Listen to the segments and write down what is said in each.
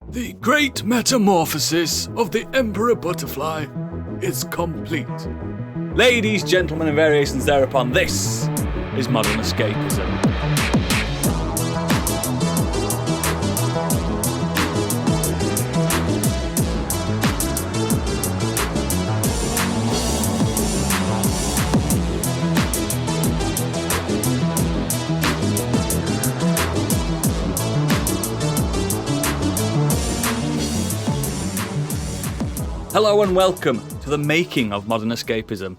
The great metamorphosis of the Emperor Butterfly is complete. Ladies, gentlemen, and variations thereupon, this is Modern Escapism. Hello and welcome to the making of Modern Escapism.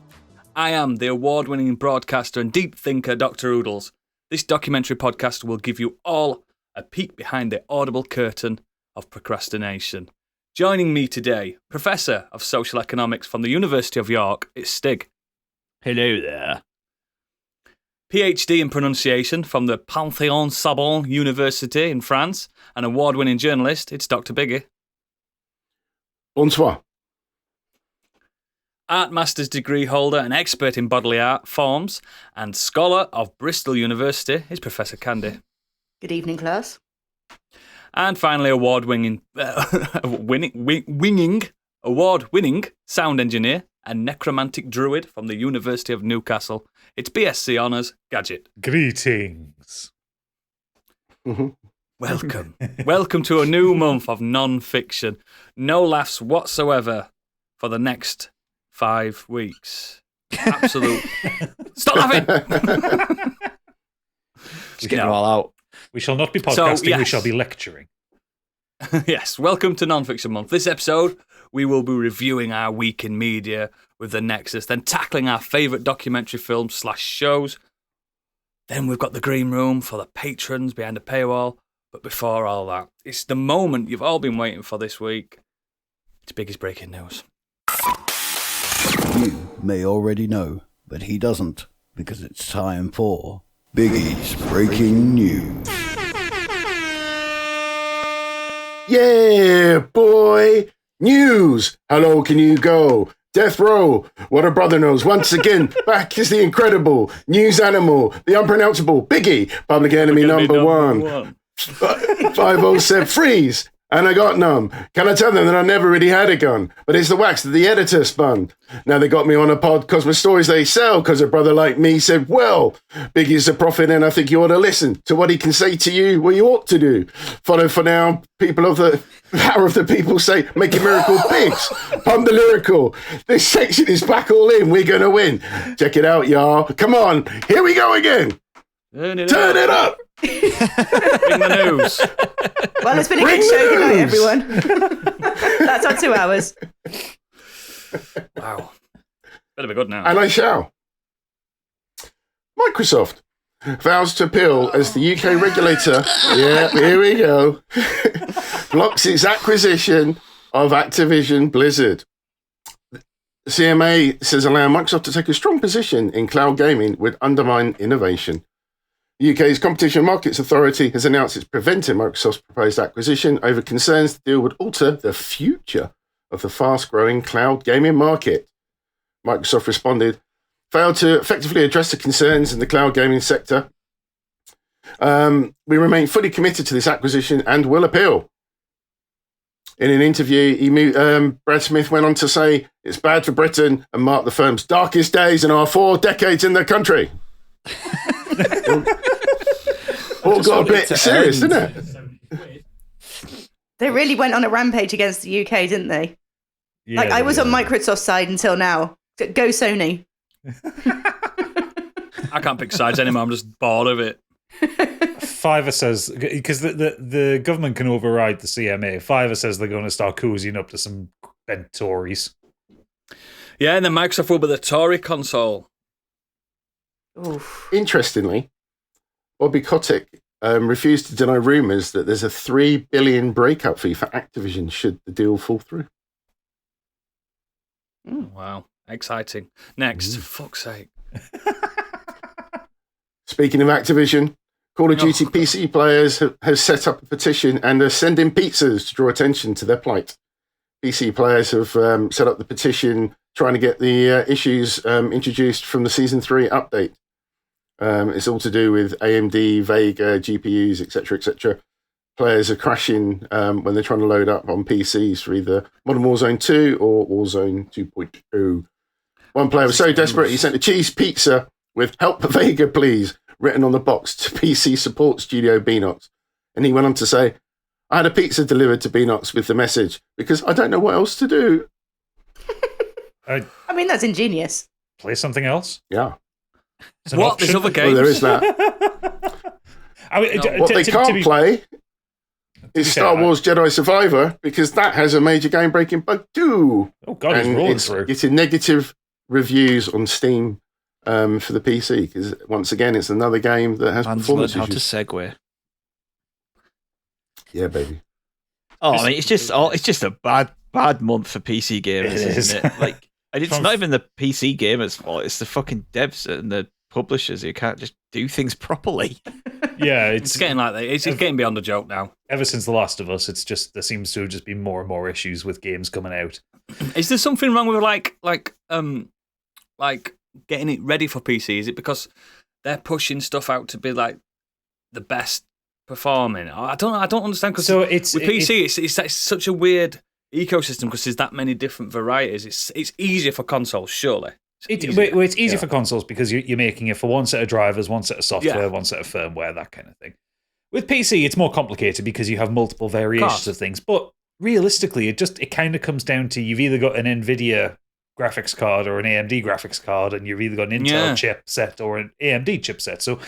I am the award-winning broadcaster and deep thinker Dr. Oodles. This documentary podcast will give you all a peek behind the audible curtain of procrastination. Joining me today, Professor of Social Economics from the University of York, it's Stig. Hello there. PhD in pronunciation from the Panthéon-Sorbonne University in France, and award-winning journalist, it's Dr. Biggie. Bonsoir. Art Master's degree holder and expert in bodily art forms, and scholar of Bristol University is Professor Candy. Good evening, class. And finally, award-winning sound engineer and necromantic druid from the University of Newcastle. It's BSc Honours Gadget. Greetings. Welcome. Welcome to a new month of non-fiction. No laughs whatsoever for the next 5 weeks. Absolute. Stop laughing! Just get it all out. We shall not be podcasting, yes. We shall be lecturing. Yes, welcome to Non-Fiction Month. This episode, we will be reviewing our week in media with The Nexus, then tackling our favourite documentary films / shows. Then we've got the green room for the patrons behind the paywall. But before all that, it's the moment you've all been waiting for this week. It's Biggie's breaking news. You may already know, but he doesn't, because it's time for Biggie's Breaking News. Yeah, boy. News. How low can you go? Death Row. What a brother knows. Once again, back is the incredible news animal, the unpronounceable Biggie, public enemy number one. 50 said freeze, and I got numb. Can I tell them that I never really had a gun? But it's the wax that the editor spun. Now they got me on a pod because my stories they sell, because a brother like me said, well, Biggie's a prophet and I think you ought to listen to what he can say to you, what you ought to do. Follow for now, people of the power of the people say, make a miracle pigs. Pump the lyrical. This section is back all in. We're going to win. Check it out, y'all. Come on. Here we go again. Turn it up. Bring the news. Well, it's been a good show. Good night, everyone. That's our 2 hours. Wow. Better be good now. And I shall. Microsoft vows to appeal as the UK regulator. Yeah, here we go. Blocks its acquisition of Activision Blizzard. CMA says allowing Microsoft to take a strong position in cloud gaming would undermine innovation. The UK's Competition and Markets Authority has announced it's preventing Microsoft's proposed acquisition over concerns the deal would alter the future of the fast-growing cloud gaming market. Microsoft responded, failed to effectively address the concerns in the cloud gaming sector. We remain fully committed to this acquisition and will appeal. In an interview, Brad Smith went on to say, it's bad for Britain and marked the firm's darkest days in our 4 decades in the country. All got a bit serious, didn't it? They really went on a rampage against the UK, didn't they? Yeah, I was on Microsoft's side until now. Go Sony. I can't pick sides anymore. I'm just bored of it. Fiverr says, because the government can override the CMA, Fiverr says they're going to start cozying up to some bent Tories. Yeah, and then Microsoft will be the Tory console. Oof. Interestingly, Bobby Kotick refused to deny rumours that there's a $3 billion breakup fee for Activision should the deal fall through. Wow, exciting. Next, for fuck's sake. Speaking of Activision, Call of Duty PC players have set up a petition and are sending pizzas to draw attention to their plight. PC players have set up the petition trying to get the issues introduced from the Season 3 update. It's all to do with AMD, Vega, GPUs, etc., etc. players are crashing when they're trying to load up on PCs for either Modern Warzone 2 or Warzone 2.0. One player was so desperate he sent a cheese pizza with "Help Vega, please" written on the box to PC support studio Beanox. And he went on to say, "I had a pizza delivered to Beanox with the message because I don't know what else to do." I mean, that's ingenious. Play something else. Yeah. What? There's other games? Well, there is that. I mean, What they can't play is Star Wars Jedi Survivor because that has a major game-breaking bug too. Oh God, and it's rolling it's through. getting negative reviews on Steam for the PC because once again, it's another game that has Man's performance learned how to issues. segue. Yeah, baby. Oh, I mean, it's just a bad month for PC gamers, isn't it? Like, and it's not even the PC gamers' fault; it's the fucking devs and the publishers who can't just do things properly. Yeah, It's getting like that. It's getting beyond a joke now. Ever since The Last of Us, it's just there seems to have just been more and more issues with games coming out. Is there something wrong with like getting it ready for PC? Is it because they're pushing stuff out to be like the best performing? I don't understand because So with PC it's such a weird ecosystem because there's that many different varieties. It's easier for consoles, surely. It's easy for consoles because you're making it for one set of drivers, one set of software, one set of firmware, that kind of thing. With PC, it's more complicated because you have multiple variations of things. But realistically, it kind of comes down to you've either got an NVIDIA graphics card or an AMD graphics card, and you've either got an Intel chipset or an AMD chipset. So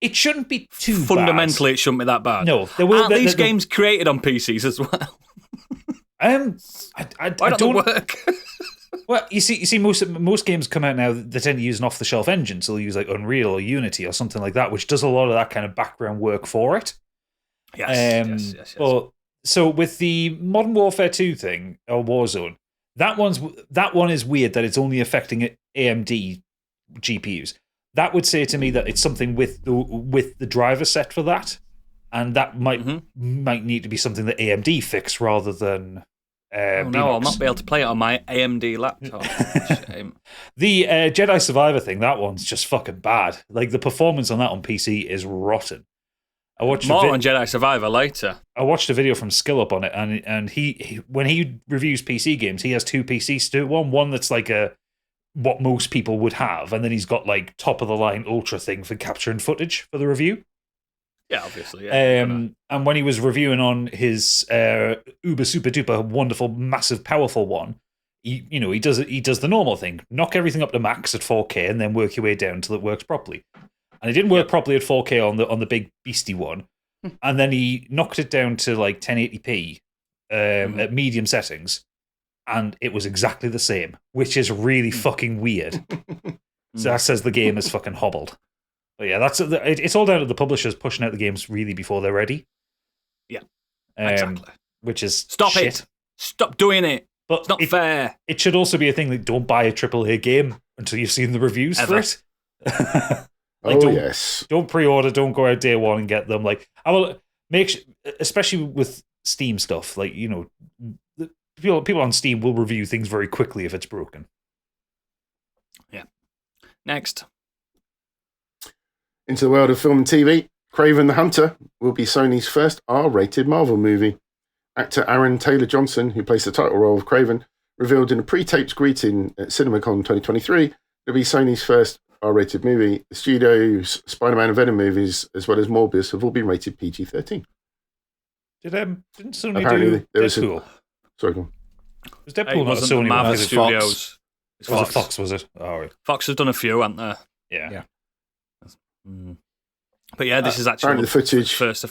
it shouldn't be too fundamentally. bad. It shouldn't be that bad. No, aren't these games created on PCs as well? I don't work. Well, you see, most games come out now. They tend to use an off-the-shelf engine, so they'll use like Unreal or Unity or something like that, which does a lot of that kind of background work for it. Yes. But so with the Modern Warfare 2 thing or Warzone, that one is weird that it's only affecting AMD GPUs. That would say to me that it's something with the driver set for that, and that might need to be something that AMD fix rather than. No, I'll not be able to play it on my AMD laptop. Shame. The Jedi Survivor thing, that one's just fucking bad. Like, the performance on that on PC is rotten. More on Jedi Survivor later. I watched a video from SkillUp on it, and he when he reviews PC games, he has two PCs to do one that's like what most people would have, and then he's got like top of the line ultra thing for capturing footage for the review. Yeah, obviously. Yeah. And when he was reviewing on his uber super duper wonderful massive powerful one, he does the normal thing, knock everything up to max at 4K, and then work your way down until it works properly. And it didn't work properly at 4K on the big beastie one, and then he knocked it down to like 1080p at medium settings, and it was exactly the same, which is really fucking weird. So that says the game is fucking hobbled. But yeah, it's all down to the publishers pushing out the games really before they're ready. Yeah, exactly. Which is stop shit. it. Stop doing it. But it's not fair. It should also be a thing that don't buy a AAA game until you've seen the reviews for it. Don't pre-order. Don't go out day one and get them. Like, I will make sure, especially with Steam stuff. Like, people on Steam will review things very quickly if it's broken. Yeah. Next. Into the world of film and TV, Kraven the Hunter will be Sony's first R-rated Marvel movie. Actor Aaron Taylor-Johnson, who plays the title role of Kraven, revealed in a pre-taped greeting at CinemaCon 2023 it'll be Sony's first R-rated movie. The studio's Spider-Man and Venom movies, as well as Morbius, have all been rated PG-13. Didn't Sony Apparently, do there was Deadpool? Sorry, go on. Was Deadpool not a Sony Marvel one? Studios. Was it Fox, was it? Oh, right. Fox has done a few, haven't they? Yeah. But yeah, this is actually the footage. First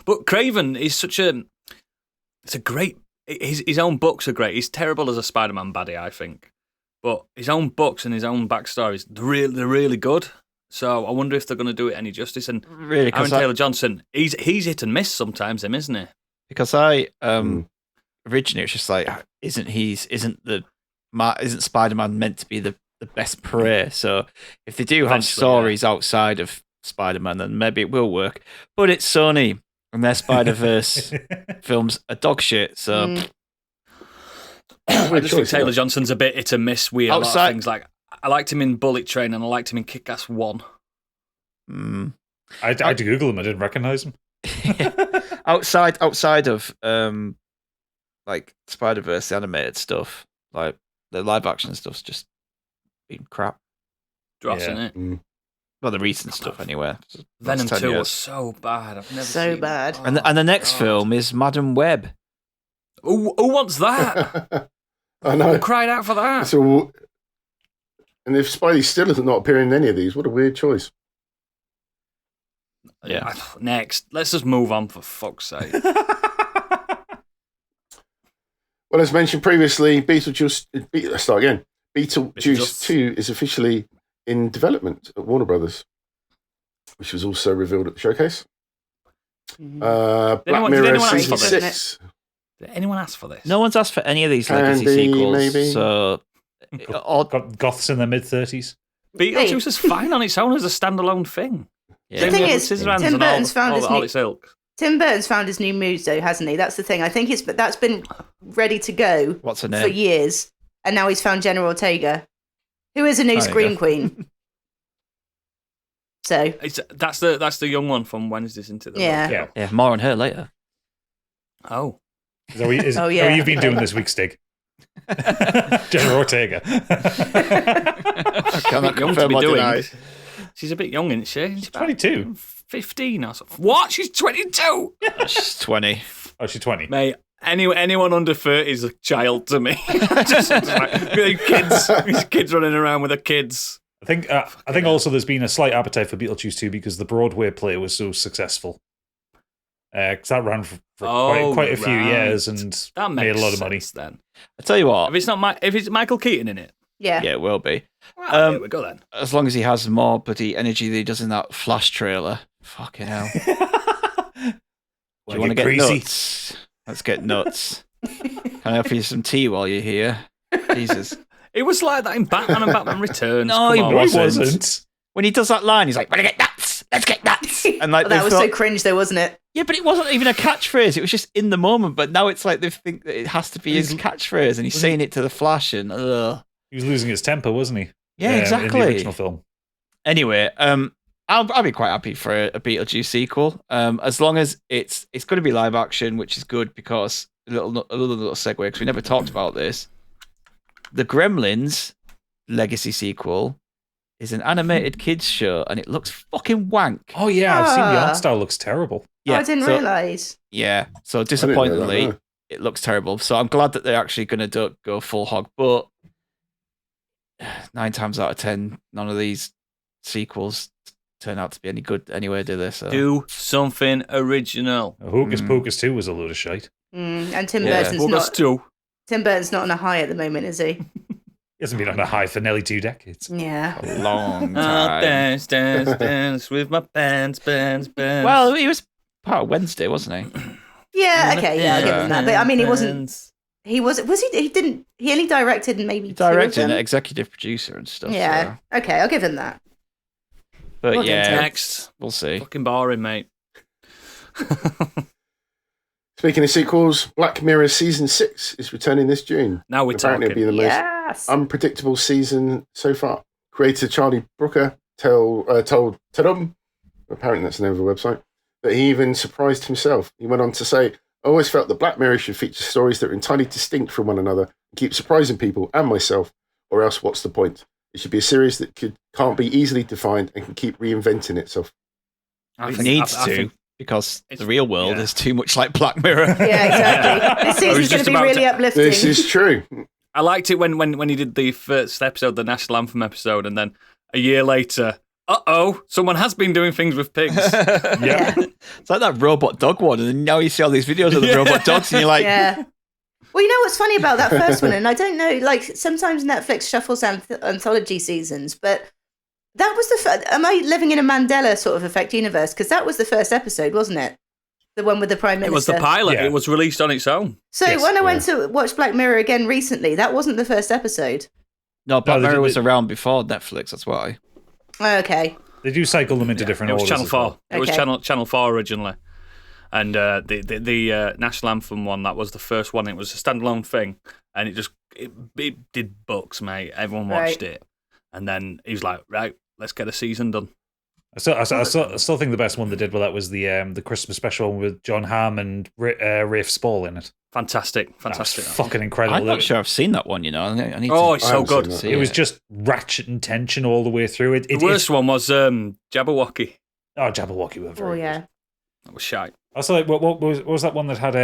but Kraven is it's a great, his own books are great. He's terrible as a Spider-Man baddie, I think. But his own books and his own backstories, they're really good. So I wonder if they're going to do it any justice. And really, Aaron Taylor-Johnson, he's hit and miss sometimes, isn't he? Because I originally it was just like, isn't Spider-Man meant to be the best prey? So if they do have stories outside of Spider-Man, then maybe it will work. But it's Sony, and their Spider-Verse films are dog shit. So I just think Taylor Johnson's a bit hit and miss with a lot of things. Like, I liked him in Bullet Train, and I liked him in Kick-Ass 1. I had to Google him. I didn't recognize him. outside of like Spider-Verse, the animated stuff, like the live action stuff's just been crap. Dross, Yeah. isn't it? Mm. Well, the recent stuff anyway. Venom Last 10 2 was years. so bad. I've never So seen bad. It. And the next God. film is Madam Web. Who wants that? I know. Who cried out for that? So, and if Spidey still is not appearing in any of these, what a weird choice. Yeah. Next. Let's just move on for fuck's sake. Well, as mentioned previously, let's start again. Beetlejuice Beetlejuice. 2 is officially in development at Warner Brothers, which was also revealed at the showcase. Black anyone- Mirror did anyone ask Season for this? 6. Did anyone ask for this? No one's asked for any of these legacy Candy, sequels. maybe? So, Got goths in their mid-30s. Beetlejuice is fine on its own as a standalone thing. yeah. The Same thing with is, Scissorhands Tim and all- Burton's found all- his all new- its ilk. Tim Burton's found his new muse, though, hasn't he? That's the thing. I think that's been ready to go What's her for name? years, and now he's found Jenna Ortega, who is a new There you Scream go. Queen. So That's the young one from Wednesdays into the Yeah. Yeah. Yeah, more on her later. Oh. Is that what, Oh, yeah. how you've been doing this week, Stig? General Ortega. I cannot young to confirm be or doing. deny. She's a bit young, isn't she? She's about 22. 15 or something. What? She's 22? She's 20. Oh, she's 20. Mate, anyone under 30 is a child to me. just like, kids running around with their kids. I think also there's been a slight appetite for Beetlejuice 2 because the Broadway play was so successful. Because that ran for quite a few right. years and That made makes a lot of money. sense then. I tell you what, If it's Michael Keaton in it, yeah, yeah, it will be. well, here we go then. As long as he has more bloody energy than he does in that Flash trailer. Fucking hell. Do you want to get crazy? nuts? Let's get nuts. Can I offer you some tea while you're here? Jesus. It was like that in Batman and Batman Returns. No, Come he on. No, he wasn't. wasn't. When he does that line, he's like, "Wanna get nuts? Let's get nuts!" And like, Oh, that they was thought- so cringe, though, wasn't it? yeah, but it wasn't even a catchphrase. It was just in the moment. But now it's like they think that it has to be his catchphrase, and he's saying it to the Flash, and He was losing his temper, wasn't he? Yeah, In exactly. the original film. Anyway, I'll be quite happy for a Beetlejuice sequel, as long as it's going to be live action, which is good because a little segue because we never talked about this. The Gremlins Legacy sequel is an animated kids show, and it looks fucking wank. Oh, yeah, I've seen the Ah. art style looks terrible. Oh, I didn't realise. Yeah, so I didn't know that, disappointingly, no. it looks terrible. So I'm glad that they're actually going to go full hog, but 9 times out of 10, none of these sequels turn out to be any good anyway, do they? So Do something original. Hocus Pocus 2 was a load of shite. And Tim Yeah. Burton's Focus not. 2. Tim Burton's not on a high at the moment, is he? He hasn't been on a high for nearly 2 decades. Yeah. a long I'll time. dance with my pants. Well, he was part of Wednesday, wasn't he? Yeah. Okay. Yeah, I'll give him that. But I mean, he wasn't. He was. Was he? He didn't. He only directed and maybe He two of directed them? and executive producer and stuff. Yeah. so- Okay, I'll give him that. But Well done, yeah, Tim. Next. we'll see. Fucking boring, mate. Speaking of sequels, Black Mirror Season 6 is returning this June. Now we're Apparently it'll be talking. the most Yes. unpredictable season so far. Creator Charlie Brooker told Tadum, apparently that's the name of the website, that he even surprised himself. He went on to say, "I always felt that Black Mirror should feature stories that are entirely distinct from one another and keep surprising people and myself, or else what's the point? It should be a series that can't be easily defined and can keep reinventing itself." It needs I to think- because It's- the real world yeah. is too much like Black Mirror. Yeah, exactly. This I was season's going just to be about really to- uplifting. This is true. I liked it when he did the first episode, the National Anthem episode, and then a year later, someone has been doing things with pigs. Yeah. It's like that robot dog one, and then now you see all these videos of the robot dogs, and you're like, Yeah. Well, you know what's funny about that first one, and I don't know, like sometimes Netflix shuffles anthology seasons, but that was the first. Am I living in a Mandela sort of effect universe? Because that was the first episode, wasn't it? The one with the Prime Minister. It was the pilot. Yeah. It was released on its own. So Yes, when I went to watch Black Mirror again recently, that wasn't the first episode. no, Black they Mirror did- was around before Netflix. That's why. Oh, okay. They do cycle them into different It was orders. Channel as 4. well. It was Okay. Channel 4 originally. And the National Anthem one, that was the first one. It was a standalone thing. And it did bucks, mate. Everyone watched Right. it. And then he was like, right, let's get a season done. I still think the best one they did with that was the Christmas special with John Hamm and Rafe Spall in it. Fantastic. That was fucking incredible. I'm not sure I've seen that one. You know, I need Oh, to. it's so good. see It was just ratchet and tension all the way through. The worst one was Jabberwocky. Oh, Jabberwocky were very yeah. good. That was shite. Also, like, what was that one that had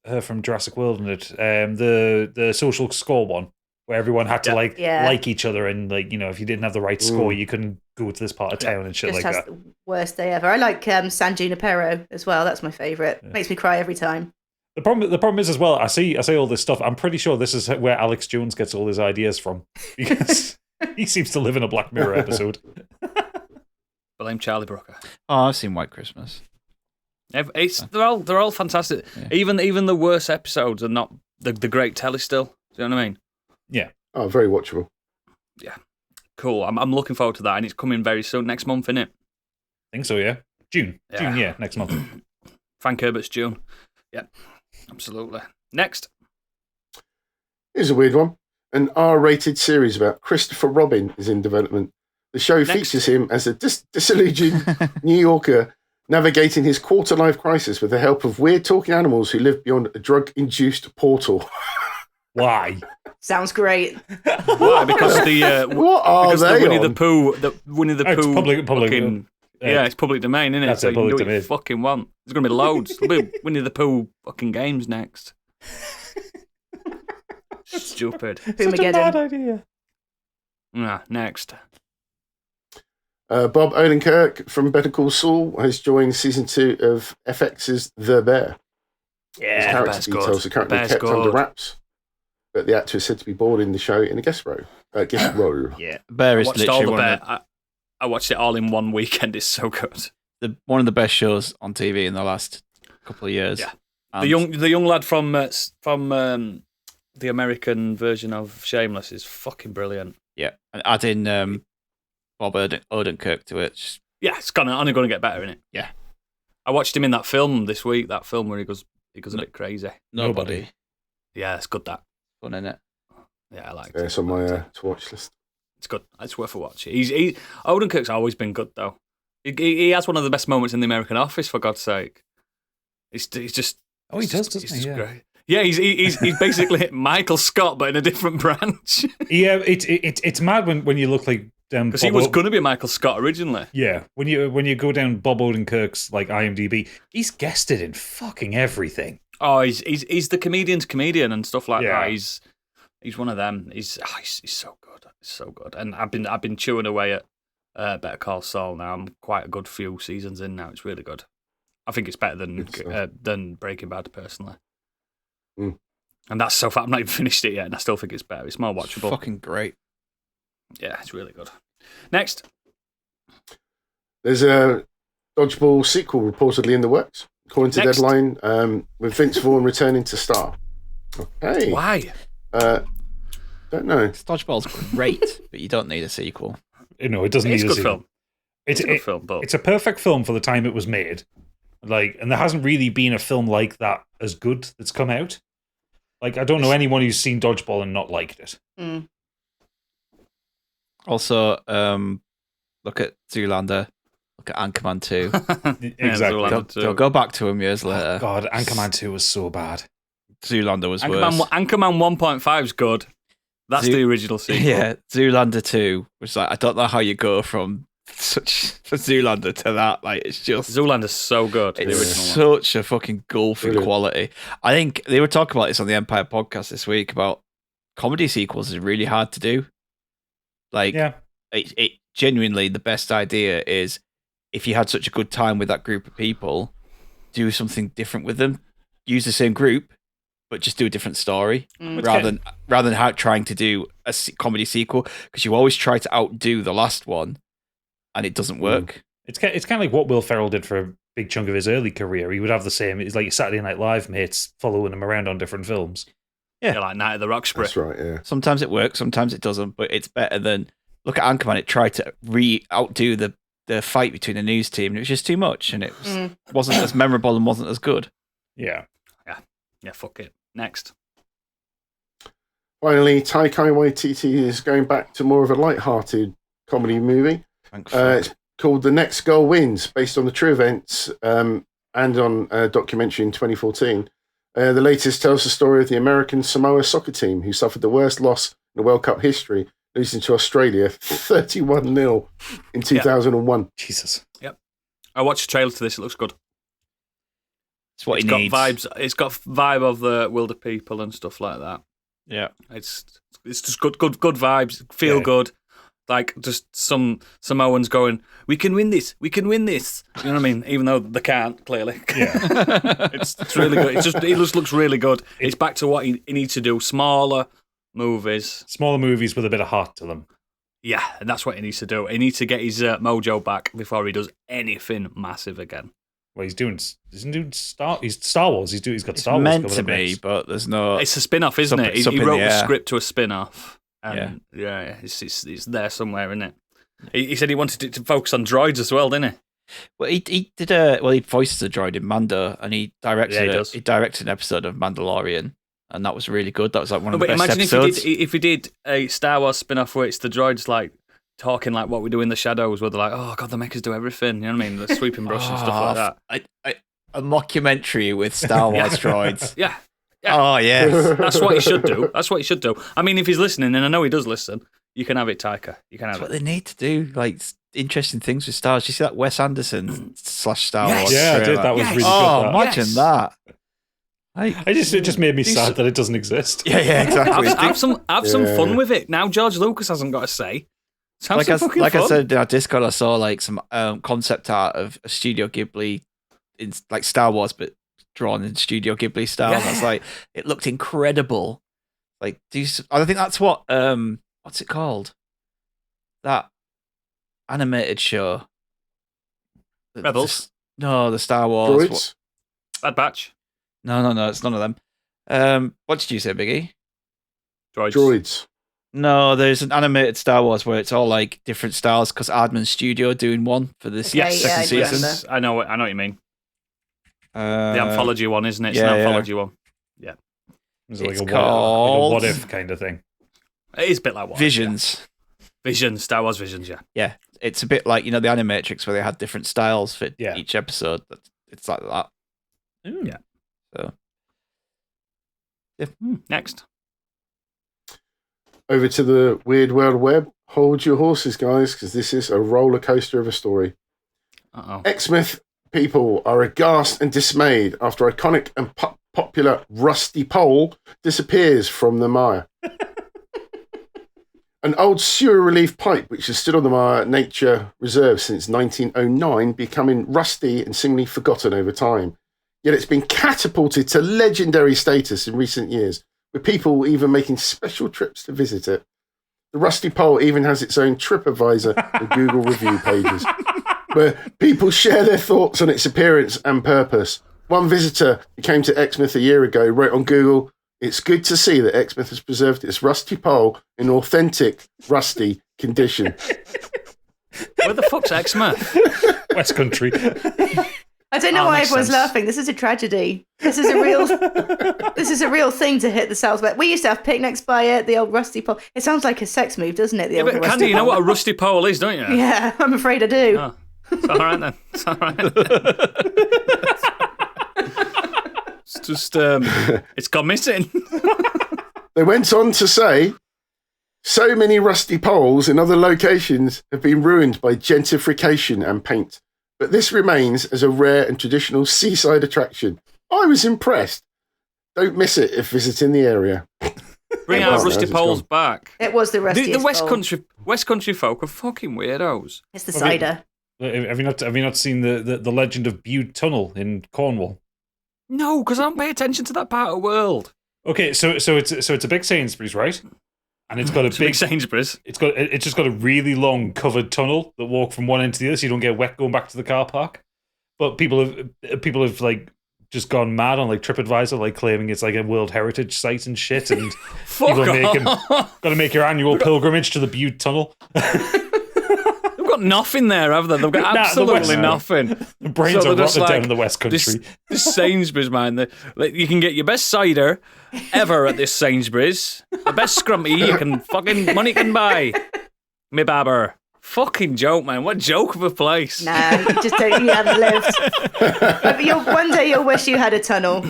her from Jurassic World in it? The social score one, where everyone had to like each other, and like, you know, if you didn't have the right score, you couldn't go to this part of town and shit Just like has that. the worst day ever. I like San Junipero as well. That's my favourite. Makes me cry every time. The problem is as well. I see all this stuff. I'm pretty sure this is where Alex Jones gets all his ideas from, because he seems to live in a Black Mirror episode. Blame Charlie Brooker. Oh, I've seen White Christmas. They're all fantastic. Yeah. Even the worst episodes are not the great telly still. Do you know what I mean? Yeah. Oh, very watchable. Yeah. Cool. I'm looking forward to that, and it's coming very soon. Next month, innit? I think so, yeah. June, next month. Frank Herbert's June. Yeah, absolutely. Next. Here's a weird one. An R-rated series about Christopher Robin is in development. The show features him as a disillusioned New Yorker navigating his quarter-life crisis with the help of weird talking animals who live beyond a drug-induced portal. Why? Sounds great. Why? Because what are they Winnie on? the Pooh public fucking, it's public domain, isn't it? That's So a you can do public what you domain. fucking want. There's going to be loads. There'll be Winnie the Pooh fucking games next. Stupid. Such a bad idea. Next. Bob Odenkirk from Better Call Saul has joined season 2 of FX's The Bear. His Yeah, character Bear's details good. are currently Bear's kept under good. wraps, but the actor is said to be board in the show in a guest role. Yeah, Bear I is watched all literally the one Bear. of I watched it all in one weekend. It's so good. one of the best shows on TV in the last couple of years. Yeah. And The young lad from the American version of Shameless is fucking brilliant. yeah, and adding Bob Odenkirk to it. Just, Yeah, it's only going to get better, isn't it? Yeah. I watched him in that film this week. That film where he goes a bit crazy. nobody. Yeah, it's good. That. Fun in it. Yeah, I like it. It's on my to watch list. It's good. It's worth a watch. Odenkirk's always been good though. He has one of the best moments in The American Office, for God's sake. He's just. Oh, he does, he's doesn't he? just Yeah. great. Yeah, he's basically Michael Scott, but in a different branch. Yeah, it's mad when you look like Because he was going to be Michael Scott originally. Yeah, when you go down Bob Odenkirk's like IMDb, he's guested in fucking everything. Oh, he's the comedian's comedian and stuff like Yeah. that. He's one of them. He's so good. He's so good. And I've been chewing away at Better Call Saul now. I'm quite a good few seasons in now. It's really good. I think it's better than Breaking Bad personally. Mm. And that's so far. I've not even finished it yet, and I still think it's better. It's more watchable. Fucking great. Yeah, it's really good. Next. There's a Dodgeball sequel reportedly in the works, according to Next. Deadline, with Vince Vaughn returning to star. Okay. Why? Don't know. Dodgeball's great, but you don't need a sequel. No, it doesn't It's a need a good sequel. film. It's a good film, but It's a perfect film for the time it was made. Like, and there hasn't really been a film like that as good that's come out. Like, I don't know anyone who's seen Dodgeball and not liked it. Mm. Also, look at Zoolander. Look at Anchorman 2. Exactly. Zoolander too. They'll go back to him years later. God, Anchorman 2 was so bad. Zoolander was worse. Anchorman 1.5 is good. That's the original sequel. Yeah, Zoolander 2 was like, I don't know how you go from Zoolander to that. Like, it's just Zoolander's so good. The it's original one. such a fucking gulf in Brilliant. quality. I think they were talking about this on the Empire podcast this week about comedy sequels is really hard to do. Like, Yeah. it genuinely the best idea is if you had such a good time with that group of people, do something different with them. Use the same group, but just do a different story rather than trying to do a comedy sequel, because you always try to outdo the last one, and it doesn't work. It's kind of like what Will Ferrell did for a big chunk of his early career. He would have the same. It's like Saturday Night Live mates following him around on different films. Yeah. Yeah, like Night of the Roxbury. That's right, yeah. Sometimes it works, sometimes it doesn't, but it's better than look at Anchorman. It tried to outdo the fight between the news team, and it was just too much, and it wasn't as memorable and wasn't as good. Yeah. Yeah, fuck it. Next. Finally, Taika Waititi is going back to more of a light-hearted comedy movie. Thank It's called The Next Goal Wins, based on the true events and on a documentary in 2014. The latest tells the story of the American Samoa soccer team, who suffered the worst loss in the World Cup history, losing to Australia 31-0 in 2001. Jesus. Yep. I watched the trailer to this. It looks good. It's what It's he got needs. vibes. It's got vibe of the Wilder People and stuff like that. Yeah. It's just good vibes. Feel Yeah. good. Like just some Samoans going, we can win this. You know what I mean? Even though they can't, clearly. Yeah. it's really good. It just looks really good. It's back to what he needs to do. Smaller movies. Smaller movies with a bit of heart to them. Yeah, and that's what he needs to do. He needs to get his mojo back before he does anything massive again. Well, he's doing Star Wars. He's got It's Star Wars meant coming to up be, next. but there's no. It's a spin-off, isn't it? It's up He in wrote the the air. script to a spin-off. And yeah, it's there somewhere, isn't it? He said he wanted it to focus on droids as well, didn't he? Well, he did he voiced the droid in Mando, and he directed he directed an episode of Mandalorian, and that was really good. That was like one of the best imagine episodes. if he did a Star Wars spin-off where it's the droids like talking like what we do in the shadows, where they're like, oh god, the mechas do everything. You know what I mean? The sweeping brush and stuff like that. A mockumentary with Star Wars droids. Yeah. Oh yes. That's what he should do. I mean, if he's listening, and I know he does listen, you can have it, Taika. You can have That's what it. they need to do. Like interesting things with Star Wars. You see that Wes Anderson / Star Yes. Wars? Yeah, I did. trailer? That was Yes. really Oh, good. That. imagine that. Like, It just made me do sad some- that it doesn't exist. Yeah, exactly. Have some fun with it. Now George Lucas hasn't got a say. Have like some I, fucking like I fun. said in our Discord, I saw like some concept art of a Studio Ghibli, in like Star Wars, but drawn in Studio Ghibli style. And I was like, it looked incredible. Like, I think that's what what's it called? That animated show. Rebels? No, the Star Wars. Droids? Bad Batch. No, it's none of them. What did you say, Biggie? Droids. No, there's an animated Star Wars where it's all like different styles because Aardman Studio are doing one for this Okay, second yeah, I season. remember. Yes, I know what you mean. The Uh, anthology one, isn't it? It's yeah, an yeah. anthology one. It's like It's a like a called- what if kind of thing. It is a bit like what? Visions. Yeah. Visions, Star Wars Visions, yeah. Yeah, it's a bit like the Animatrix where they had different styles for Yeah. each episode. It's like that. Yeah. So Next. Over to the Weird World Web. Hold your horses, guys, because this is a roller coaster of a story. Uh-oh. Exmouth people are aghast and dismayed after iconic and popular rusty pole disappears from the mire. An old sewer relief pipe, which has stood on the Mire Nature Reserve since 1909, becoming rusty and seemingly forgotten over time. Yet it's been catapulted to legendary status in recent years, with people even making special trips to visit it. The rusty pole even has its own TripAdvisor and Google review pages, where people share their thoughts on its appearance and purpose. One visitor who came to Exmouth a year ago wrote on Google, "It's good to see that Exmouth has preserved its rusty pole in authentic rusty condition." Where the fuck's Exmouth? West Country. I don't know Oh, why makes everyone's sense. laughing. This is a tragedy. This is a real thing to hit the Southwest. We used to have picnics by it, the old rusty pole. It sounds like a sex move, doesn't it? The Yeah, old but rusty Candy, you know pole. what a rusty pole is, don't you? Yeah, I'm afraid I do. Oh, it's all right then. It's all right. It's just, it's gone missing. They went on to say, so many rusty poles in other locations have been ruined by gentrification and paint, but this remains as a rare and traditional seaside attraction. I was impressed. Don't miss it if visiting the area. Bring It our was. rusty It's poles gone. back. It was the The rustiest West Country folk are fucking weirdos. It's the Okay. cider. Have you not seen the Legend of Bude Tunnel in Cornwall? No, because I don't pay attention to that part of the world. Okay, so it's a big Sainsbury's, right? And it's got a It's a big big. Sainsbury's. It's just got a really long covered tunnel that walk from one end to the other, so you don't get wet going back to the car park. But people have like just gone mad on like TripAdvisor, like claiming it's like a World Heritage site and shit, and Fuck people are making off. got to make your annual pilgrimage to the Bude Tunnel. They've got nothing there, have they? They've got the absolutely West- nothing. The brains So are they're just rotted down like, in the West Country. This Sainsbury's, man. You can get your best cider ever at this Sainsbury's. The best scrumpy you can fucking money can buy. Me babber. Fucking joke, man. What joke of a place. Nah, you haven't lived. One day you'll wish you had a tunnel.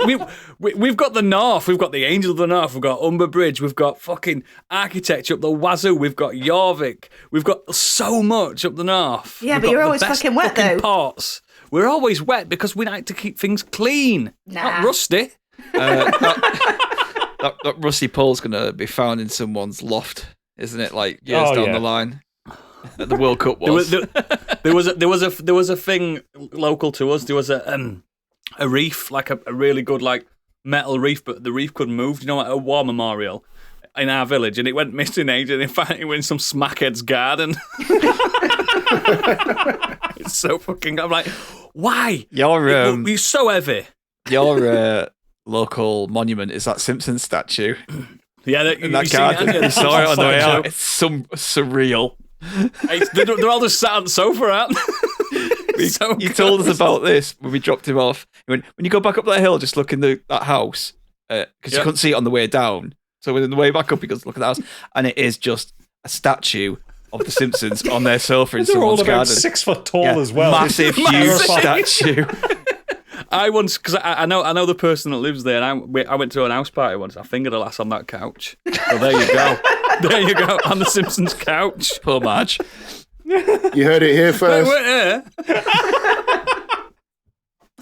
We've got the North. We've got the Angel of the North. We've got Umber Bridge. We've got fucking architecture up the wazoo. We've got Jorvik. We've got so much up the North. Yeah, We've but got you're the always best fucking wet, fucking though. Ports. We're always wet because we like to keep things clean, not rusty. That rusty pole's going to be found in someone's loft, isn't it? Like years down the line. The World Cup was. There was a thing local to us. There was a reef, like a really good like metal reef, but the reef couldn't move. You know, like a war memorial in our village, and it went missing age, and in fact, it went in some smackhead's garden. It's so fucking. I'm like, why? You're so heavy. Your local monument is that Simpsons statue. Yeah, in that garden. You saw it on the way out. It's some surreal. They're all just sat on the sofa, aren't they? You told us about this when we dropped him off. When you go back up that hill, just look in that house because you couldn't see it on the way down. So on the way back up, you go look at the house, and it is just a statue of the Simpsons on their sofa in someone's garden. They're all about 6 foot tall as well. Massive, huge statue. I once, because I know the person that lives there, and I went to an house party once. I fingered a lass on that couch. So there you go. There you go, on the Simpsons couch. Poor Marge. You heard it here first.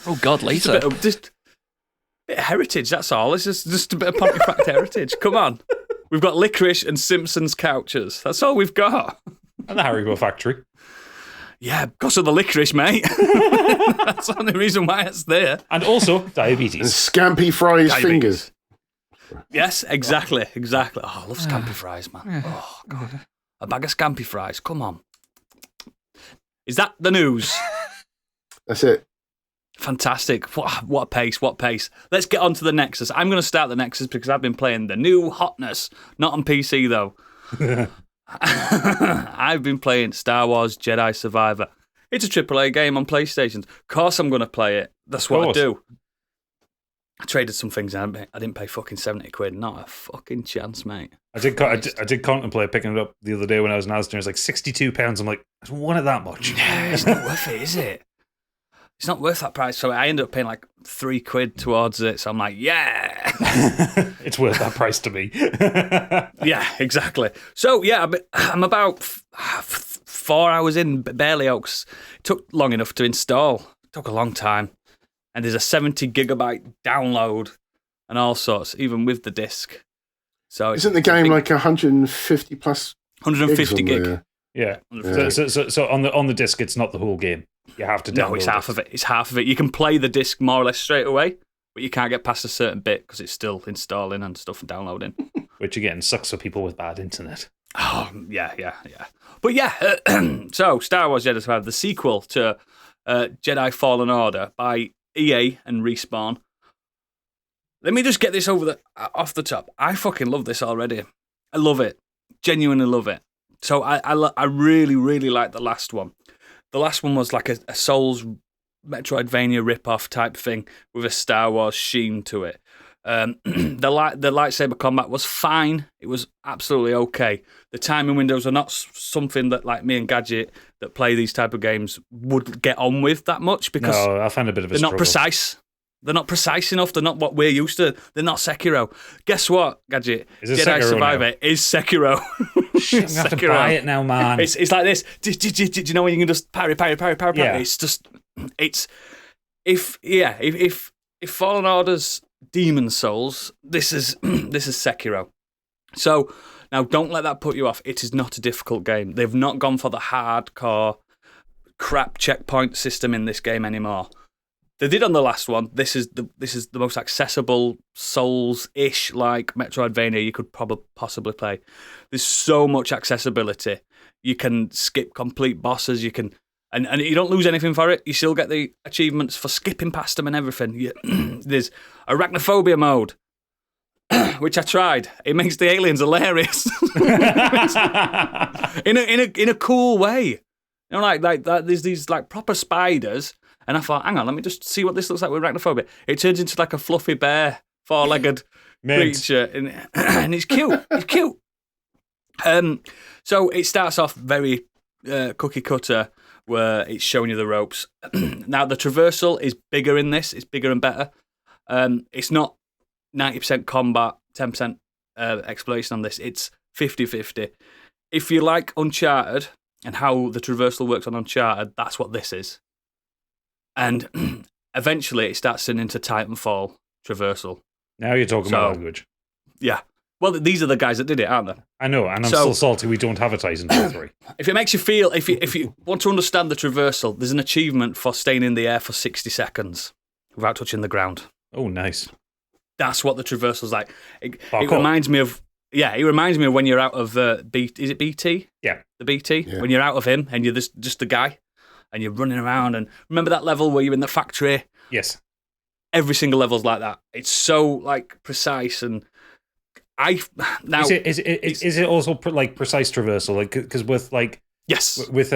Oh God, Lisa. Just a bit of heritage, that's all. It's just a bit of Pontefract heritage. Come on. We've got licorice and Simpsons couches. That's all we've got. And the Haribo factory. Yeah, because of the licorice, mate. That's the only reason why it's there. And also And diabetes. Scampi Fry's fingers. Yes, exactly. Oh, I love scampi fries, man. Oh, God. A bag of scampi fries. Come on. Is that the news? That's it. Fantastic. What a pace. Let's get on to the Nexus. I'm going to start the Nexus because I've been playing the new hotness. Not on PC, though. I've been playing Star Wars Jedi Survivor. It's a AAA game on PlayStation. Of course I'm going to play it. That's what I do. I traded some things out. I didn't pay fucking 70 quid. Not a fucking chance, mate. I did contemplate picking it up the other day when I was in Asda. It was like £62. I'm like, I don't want it that much. Yeah, it's not worth it, is it? It's not worth that price. So I ended up paying like 3 quid towards it. So I'm like, yeah. It's worth that price to me. Yeah, exactly. So yeah, I'm about 4 hours in, barely Oaks. It took long enough to install. It took a long time. And there's a 70 gigabyte download and all sorts, even with the disc. So Isn't the game like 150 plus? 150 gigs on gig. there? Yeah. So on the disc, it's not the whole game. You have to download No, it's half of it. It's half of it. You can play the disc more or less straight away, but you can't get past a certain bit because it's still installing and stuff and downloading. Which again sucks for people with bad internet. Oh, yeah. But yeah, so Star Wars Jedi Survivor, the sequel to Jedi Fallen Order by EA and Respawn. Let me just get this off the top. I fucking love this already. I love it. Genuinely love it. So I really, really like the last one. The last one was like a Souls Metroidvania rip-off type thing with a Star Wars sheen to it. The lightsaber combat was fine. It was absolutely okay. The timing windows are not something that like me and Gadget that play these type of games would get on with that much because I find a bit of a they're struggle. not precise. They're not precise enough. They're not what we're used to. They're not Sekiro. Guess what, Gadget? Is it Jedi Sekiro Survivor now? is Sekiro. Shit, I'm gonna have to buy it now, man. It's like this. Do you know when you can just parry? Yeah. It's just if Fallen Order's Demon Souls, this is Sekiro. So now don't let that put you off. It is not a difficult game. They've not gone for the hardcore crap checkpoint system in this game anymore. They did on the last one. This is the most accessible Souls-ish like Metroidvania you could possibly play. There's so much accessibility. You can skip complete bosses. You can, and you don't lose anything for it. You still get the achievements for skipping past them and everything. There's arachnophobia mode, which I tried. It makes the aliens hilarious in a cool way. You know, like that. There's these like proper spiders. And I thought, hang on, let me just see what this looks like with arachnophobia. It turns into like a fluffy bear, 4-legged creature. And it's cute. It's cute. So it starts off very cookie cutter, where it's showing you the ropes. Now the traversal is bigger in this; it's bigger and better. It's not 90% combat, 10% exploration on this. It's 50-50. If you like Uncharted and how the traversal works on Uncharted, that's what this is. And eventually, it starts turning into Titanfall traversal. Now you're talking about language. Yeah. Well, these are the guys that did it, aren't they? I know, and I'm still salty we don't have a Titanfall 3. If it makes you feel, if you want to understand the traversal, there's an achievement for staying in the air for 60 seconds without touching the ground. Oh, nice. That's what the traversal's like. It reminds me of, it reminds me of when you're out of, is it BT? Yeah. The BT? Yeah. When you're out of him and you're just the guy and you're running around, and remember that level where you're in the factory? Yes. Every single level's like that. It's so like precise, and is it also like precise traversal? Like, because with like with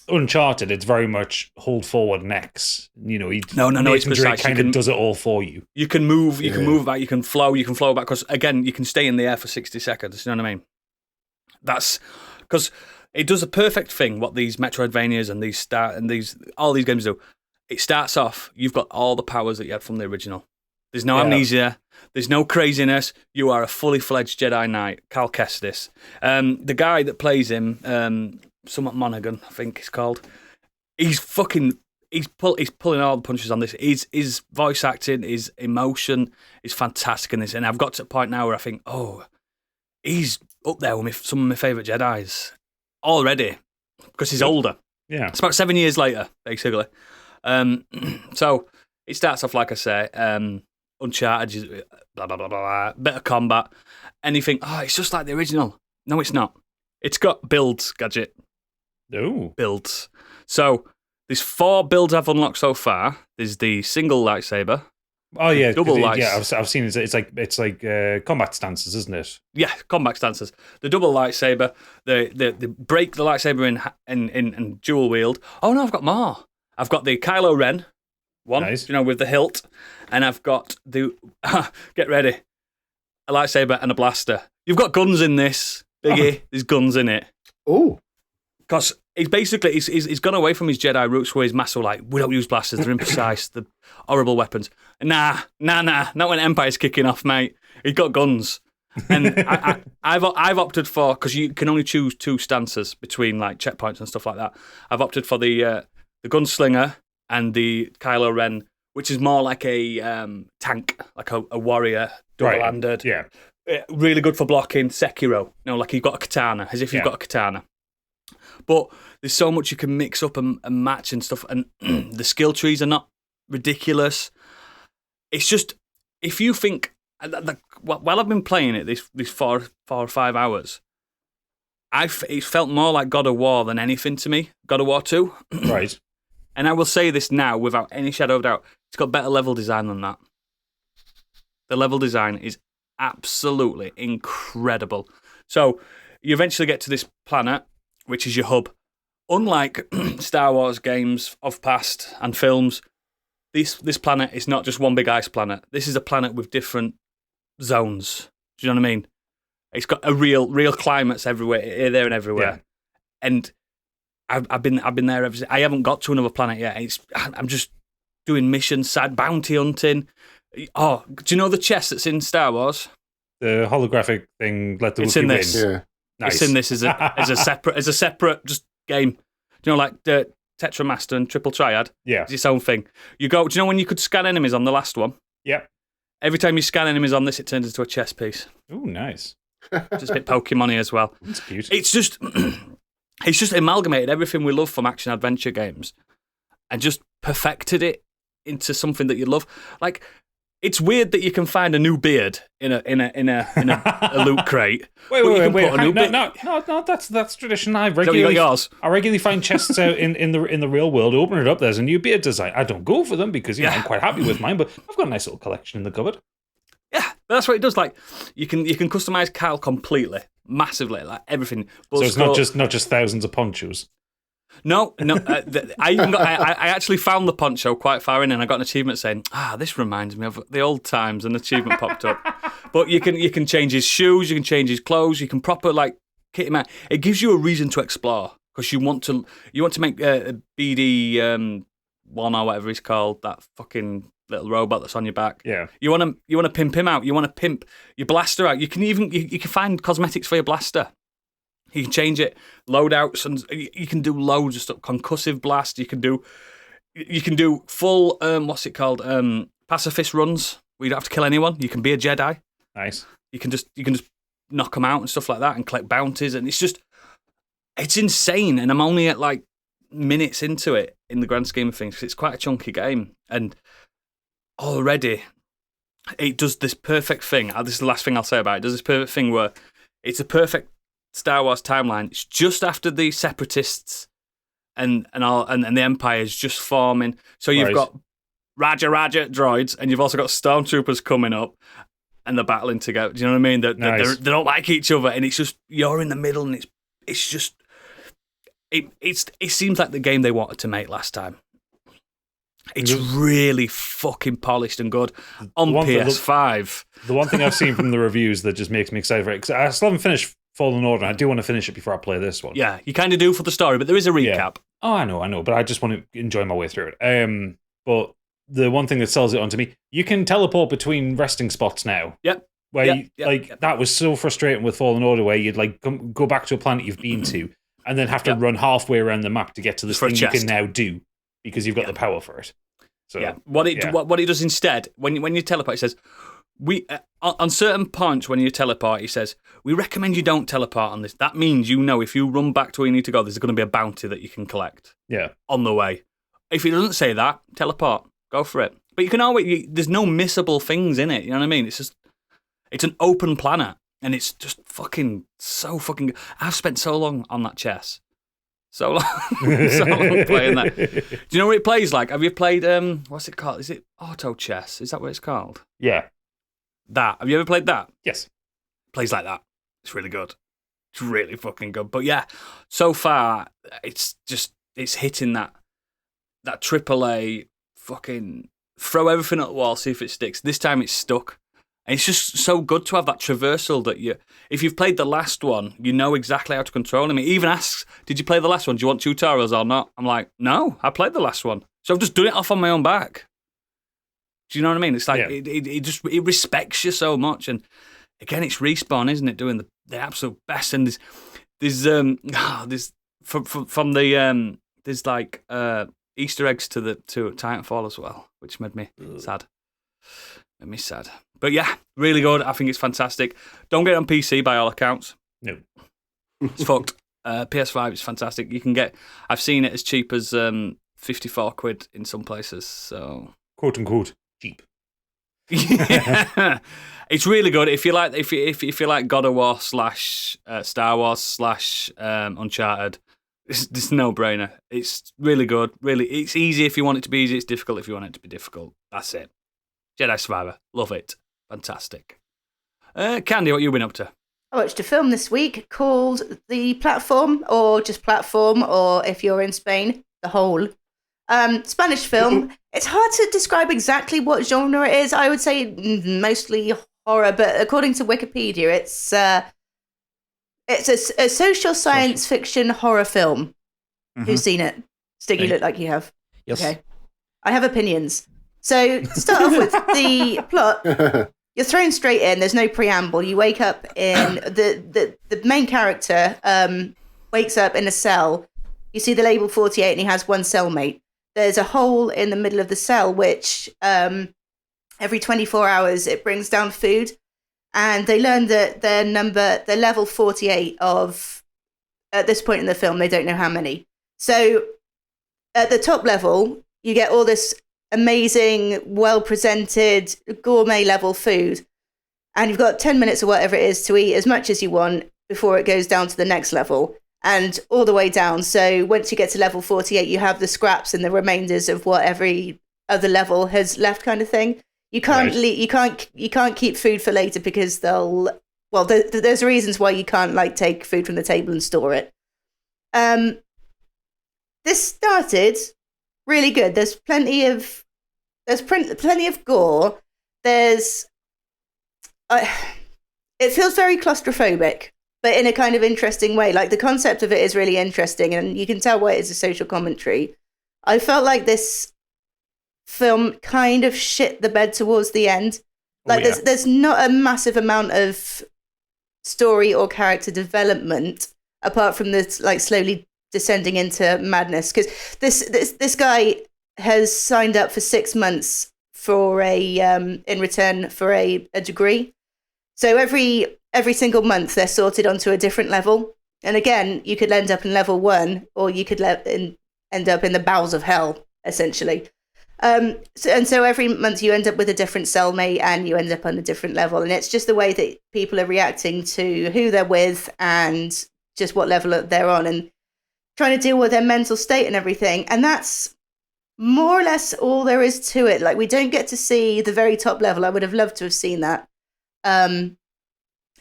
Uncharted, it's very much hold forward and X. You know, no, it's precise. Kind of does it all for you. You can move, you can move back, you can flow back. Because again, you can stay in the air for 60 seconds. You know what I mean? That's because it does a perfect thing. What these Metroidvanias and all these games do. It starts off, you've got all the powers that you had from the original. There's no amnesia. There's no craziness. You are a fully fledged Jedi Knight, Cal Kestis. The guy that plays him, somewhat Monaghan, I think he's called. He's pulling all the punches on this. His voice acting, his emotion is fantastic in this. And I've got to a point now where I think, he's up there with some of my favourite Jedis already because he's older. Yeah, it's about 7 years later, basically. So it starts off like I say, Uncharted, blah blah blah blah, bit of combat, and you think, it's just like the original. No, it's not. It's got builds, Gadget. Oh, builds. So there's 4 builds I've unlocked so far. There's the single lightsaber. Oh yeah, double lightsaber. Yeah, I've seen it. It's like combat stances, isn't it? Yeah, combat stances. The double lightsaber. They break the lightsaber in dual wield. Oh no, I've got more. I've got the Kylo Ren one, nice. With the hilt, and I've got the get ready, a lightsaber and a blaster. You've got guns in this, Biggie. There's guns in it. Oh, because he's gone away from his Jedi roots, where he's massive like we don't use blasters, they're imprecise, the horrible weapons. Nah, not when Empire's kicking off, mate. He's got guns. And I've opted for, because you can only choose 2 stances between like checkpoints and stuff like that. I've opted for the gunslinger and the Kylo Ren, which is more like a tank, like a warrior, double-handed. Right. Yeah. Really good for blocking. Sekiro, like you've got a katana, as if you've got a katana. But there's so much you can mix up and match and stuff, and the skill trees are not ridiculous. It's just, if you think, while I've been playing it these 4 or 5 hours, it felt more like God of War than anything to me. God of War 2. Right. And I will say this now without any shadow of doubt. It's got better level design than that. The level design is absolutely incredible. So you eventually get to this planet, which is your hub. Unlike Star Wars games of past and films, this planet is not just one big ice planet. This is a planet with different zones. Do you know what I mean? It's got a real climates everywhere, here, there, and everywhere. Yeah. And I've been there ever since. I haven't got to another planet yet. I'm just doing missions, side bounty hunting. Oh, do you know the chest that's in Star Wars? The holographic thing. It's in this. Yeah. Nice. It's in this as a separate just game. Do you know, like the Tetramaster and Triple Triad? Yeah. It's its own thing. Do you know when you could scan enemies on the last one? Yep. Every time you scan enemies on this, it turns into a chess piece. Oh, nice. Just a bit Pokemon-y as well. That's cute. It's just amalgamated everything we love from action adventure games and just perfected it into something that you love. Like, it's weird that you can find a new beard in a loot crate. Wait. No, that's tradition. I regularly find chests out in the real world. Open it up, there's a new beard design. I don't go for them because I'm quite happy with mine, but I've got a nice little collection in the cupboard. Yeah, but that's what it does. Like, you can customize Cal completely, massively, like everything. But so it's not just thousands of ponchos. No. I actually found the poncho quite far in, and I got an achievement saying, this reminds me of the old times. An achievement popped up. But you can change his shoes, you can change his clothes, you can proper kit him out. It gives you a reason to explore because you want to make a BD one or whatever he's called, that fucking little robot that's on your back. Yeah. You want to pimp him out. You want to pimp your blaster out. You can even you can find cosmetics for your blaster. You can change it, loadouts, and you can do loads of stuff. Concussive blast. You can do full what's it called? Pacifist runs where you don't have to kill anyone. You can be a Jedi. Nice. You can just knock them out and stuff like that, and collect bounties, and it's insane. And I'm only at minutes into it in the grand scheme of things because it's quite a chunky game, and already it does this perfect thing. This is the last thing I'll say about it. It does this perfect thing where it's a perfect Star Wars timeline. It's just after the Separatists and the Empire's just forming. So you've got Roger droids, and you've also got stormtroopers coming up, and they're battling together. Do you know what I mean? They don't like each other, and it's just you're in the middle, and it's just it seems like the game they wanted to make last time. It's really fucking polished and good on PS5. The one thing I've seen from the reviews that just makes me excited for it, because I still haven't finished Fallen Order, and I do want to finish it before I play this one. Yeah, you kind of do for the story, but there is a recap. Yeah. Oh, I know, but I just want to enjoy my way through it. But the one thing that sells it onto me, you can teleport between resting spots now. Yep. That was so frustrating with Fallen Order, where you'd go back to a planet you've been to, and then have to run halfway around the map to get to this thing you can now do because you've got the power for it. So what it does instead, when you teleport, it says on certain points when you teleport, it says we recommend you don't teleport on this. That means if you run back to where you need to go, there's going to be a bounty that you can collect. Yeah. On the way. If it doesn't say that, teleport, go for it. But you can always there's no missable things in it. You know what I mean? It's an open planet, and it's just so fucking. I've spent so long on that chess. So long playing that. Do you know what it plays like? Have you played, what's it called? Is it auto chess? Is that what it's called? Yeah. That. Have you ever played that? Yes. It plays like that. It's really good. It's really fucking good. But yeah, so far, it's hitting that AAA fucking throw everything at the wall, see if it sticks. This time it's stuck. And it's just so good to have that traversal that if you've played the last one, you know exactly how to control him. It even asks, did you play the last one? Do you want tutorials or not? I'm like, no, I played the last one. So I've just done it off on my own back. Do you know what I mean? It's like, it respects you so much. And again, it's Respawn, isn't it? Doing the absolute best. And there's Easter eggs to Titanfall as well, which made me sad. Made me sad. But yeah, really good. I think it's fantastic. Don't get it on PC by all accounts. No. It's fucked. PS5 is fantastic. You can I've seen it as cheap as 54 quid in some places. So quote unquote cheap. Yeah. It's really good. If you like God of War / Star Wars / Uncharted, it's no brainer. It's really good. Really, it's easy if you want it to be easy. It's difficult if you want it to be difficult. That's it. Jedi Survivor. Love it. Fantastic. Candy, what you been up to? I watched a film this week called The Platform, or just Platform, or if you're in Spain, The Hole. Spanish film. It's hard to describe exactly what genre it is. I would say mostly horror, but according to Wikipedia, it's a social science fiction horror film. Mm-hmm. Who's seen it? Stig, you look like you have. Yes. Okay. I have opinions. So to start off with the plot, you're thrown straight in. There's no preamble. You wake up in the main character wakes up in a cell. You see the label 48, and he has one cellmate. There's a hole in the middle of the cell, which every 24 hours it brings down food, and they learn that they're level 48 of. At this point in the film, they don't know how many. So at the top level, you get all this amazing, well-presented, gourmet-level food. And you've got 10 minutes or whatever it is to eat as much as you want before it goes down to the next level. And all the way down. So once you get to level 48, you have the scraps and the remainders of what every other level has left, kind of thing. You can't you can't keep food for later because there's reasons why you can't take food from the table and store it. this started really good. There's plenty of gore. There's it feels very claustrophobic, but in a kind of interesting way. Like the concept of it is really interesting, and you can tell why it is a social commentary. I felt like this film kind of shit the bed towards the end. Like there's not a massive amount of story or character development apart from this like slowly descending into madness, because this guy has signed up for 6 months for in return for a degree. So every single month they're sorted onto a different level, and again you could end up in level 1 or you could end up in the bowels of hell essentially. So every month you end up with a different cellmate and you end up on a different level, and it's just the way that people are reacting to who they're with and just what level they're on and trying to deal with their mental state and everything. And that's more or less all there is to it. Like we don't get to see the very top level. I would have loved to have seen that. And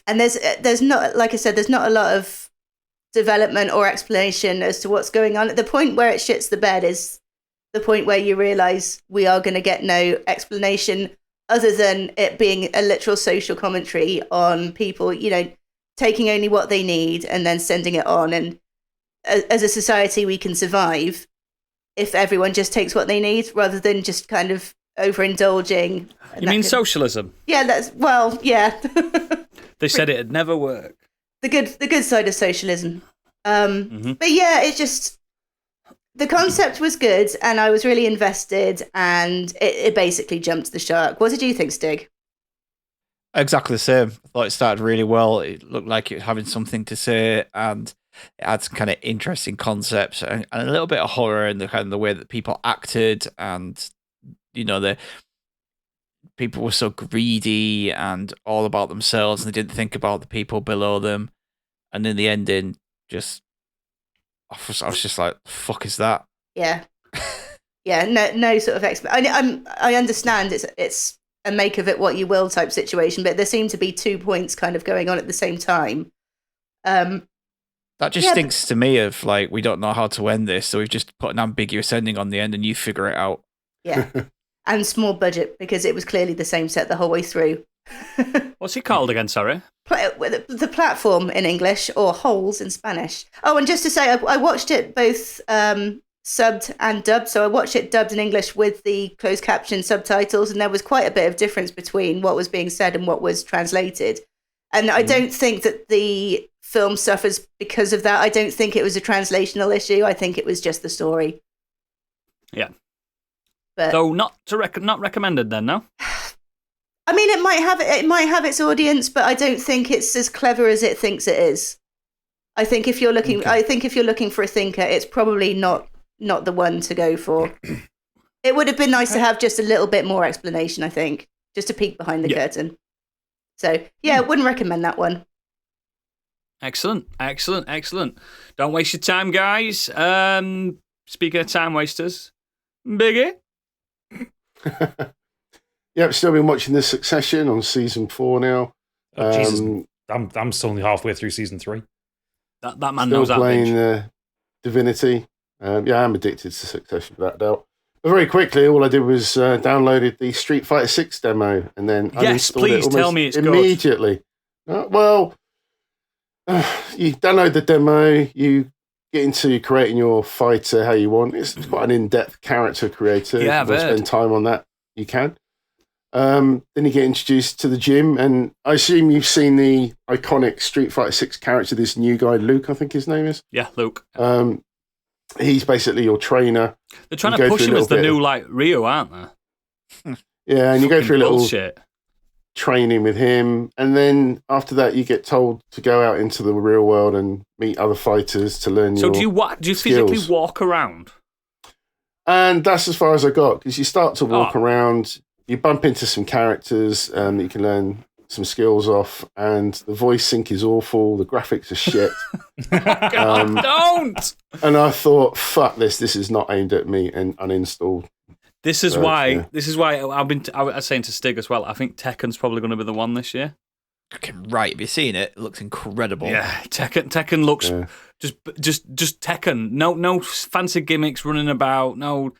there's not, like I said, there's not a lot of development or explanation as to what's going on. At the point where it shits the bed is the point where you realize we are going to get no explanation other than it being a literal social commentary on people, taking only what they need and then sending it on. And as a society, we can survive if everyone just takes what they need rather than just kind of overindulging. You mean socialism? Yeah, yeah. They said it'd never work. The good side of socialism. But yeah, it's just, the concept was good and I was really invested, and it basically jumped the shark. What did you think, Stig? Exactly the same. I thought it started really well. It looked like it was having something to say, and it had some kind of interesting concepts and a little bit of horror in the kind of the way that people acted, and the people were so greedy and all about themselves, and they didn't think about the people below them. And in the ending, I was just like, the fuck is that? Yeah. Yeah, no sort of I understand it's a make of it what you will type situation, but there seem to be 2 points kind of going on at the same time. That just stinks to me of like, we don't know how to end this, so we've just put an ambiguous ending on the end and you figure it out. Yeah. And small budget, because it was clearly the same set the whole way through. What's it called again, sorry? The Platform in English, or Holes in Spanish. Oh, and just to say, I watched it both subbed and dubbed. So I watched it dubbed in English with the closed caption subtitles, and there was quite a bit of difference between what was being said and what was translated. And I don't think that the film suffers because of that. I don't think it was a translational issue. I think it was just the story. Yeah. But, so not recommended then, no? I mean, it might have its audience, but I don't think it's as clever as it thinks it is. I think if you're looking, for a thinker, it's probably not the one to go for. It would have been nice to have just a little bit more explanation, I think, just a peek behind the curtain. So yeah, I wouldn't recommend that one. Excellent. Don't waste your time, guys. Speaking of time wasters, Biggie. Yeah, still been watching The Succession on season 4 now. Oh, Jesus, I'm still only halfway through season 3. That man still knows that. Playing Divinity. Yeah, I'm addicted to Succession for that doubt. But very quickly, all I did was downloaded the Street Fighter 6 demo and then uninstalled it almost tell me it's immediately. You download the demo, you get into creating your fighter how you want. It's quite an in-depth character creator. Yeah, if you want to spend time on that, you can. Then you get introduced to the gym, and I assume you've seen the iconic Street Fighter 6 character, this new guy, Luke, I think his name is. Yeah, Luke. He's basically your trainer. They're trying to push him as the new, Rio, aren't they? Yeah, and you go through a little bullshit training with him, and then after that you get told to go out into the real world and meet other fighters to learn your do you physically walk around? And that's as far as I got, because you start to walk around, you bump into some characters that you can learn some skills off, and the voice sync is awful, the graphics are shit. God, don't! And I thought, fuck this is not aimed at me, and uninstalled. This is why I was saying to Stig as well, I think Tekken's probably going to be the one this year. looking right. Have you seen it? It looks incredible. Yeah, Tekken looks just Tekken. No fancy gimmicks running about. No,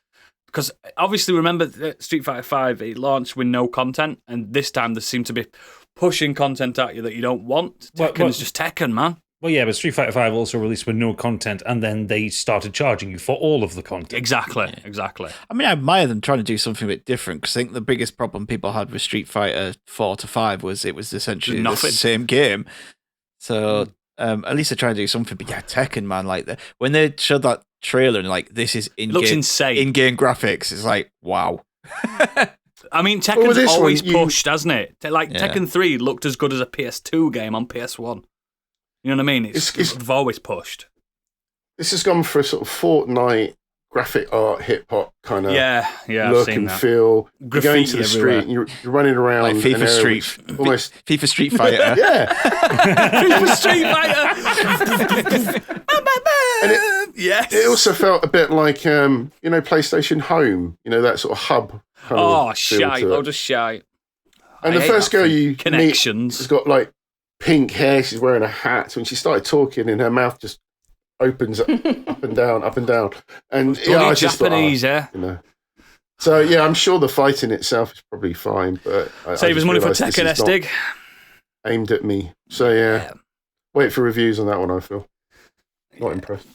because obviously remember that Street Fighter V, it launched with no content, and this time they seem to be pushing content at you that you don't want. Tekken is just Tekken, man. Well, yeah, but Street Fighter V also released with no content, and then they started charging you for all of the content. Exactly. I mean, I admire them trying to do something a bit different, because I think the biggest problem people had with Street Fighter 4 to 5 was it was essentially the same game. So at least they're trying to do something. But yeah, Tekken, man, like when they showed that trailer and like this is looks insane. In-game graphics, it's like wow. I mean, Tekken's always pushed, hasn't it? Like Tekken 3 looked as good as a PS2 game on PS1. You know what I mean? They've always pushed. This has gone for a sort of Fortnite graphic art hip hop kind of look and feel. You're going to the street, and you're running around like FIFA Street, almost FIFA Street Fighter. Yeah, FIFA Street Fighter. It also felt a bit like PlayStation Home. You know, that sort of hub. Shite! Load of shite. And the first girl you meet has got like pink hair. She's wearing a hat. So when she started talking, and her mouth just opens up and down, up and down. And I just Japanese, So yeah, I'm sure the fighting itself is probably fine, but save his money for Tekken, Estig. Aimed at me. So yeah, wait for reviews on that one. I feel not impressed.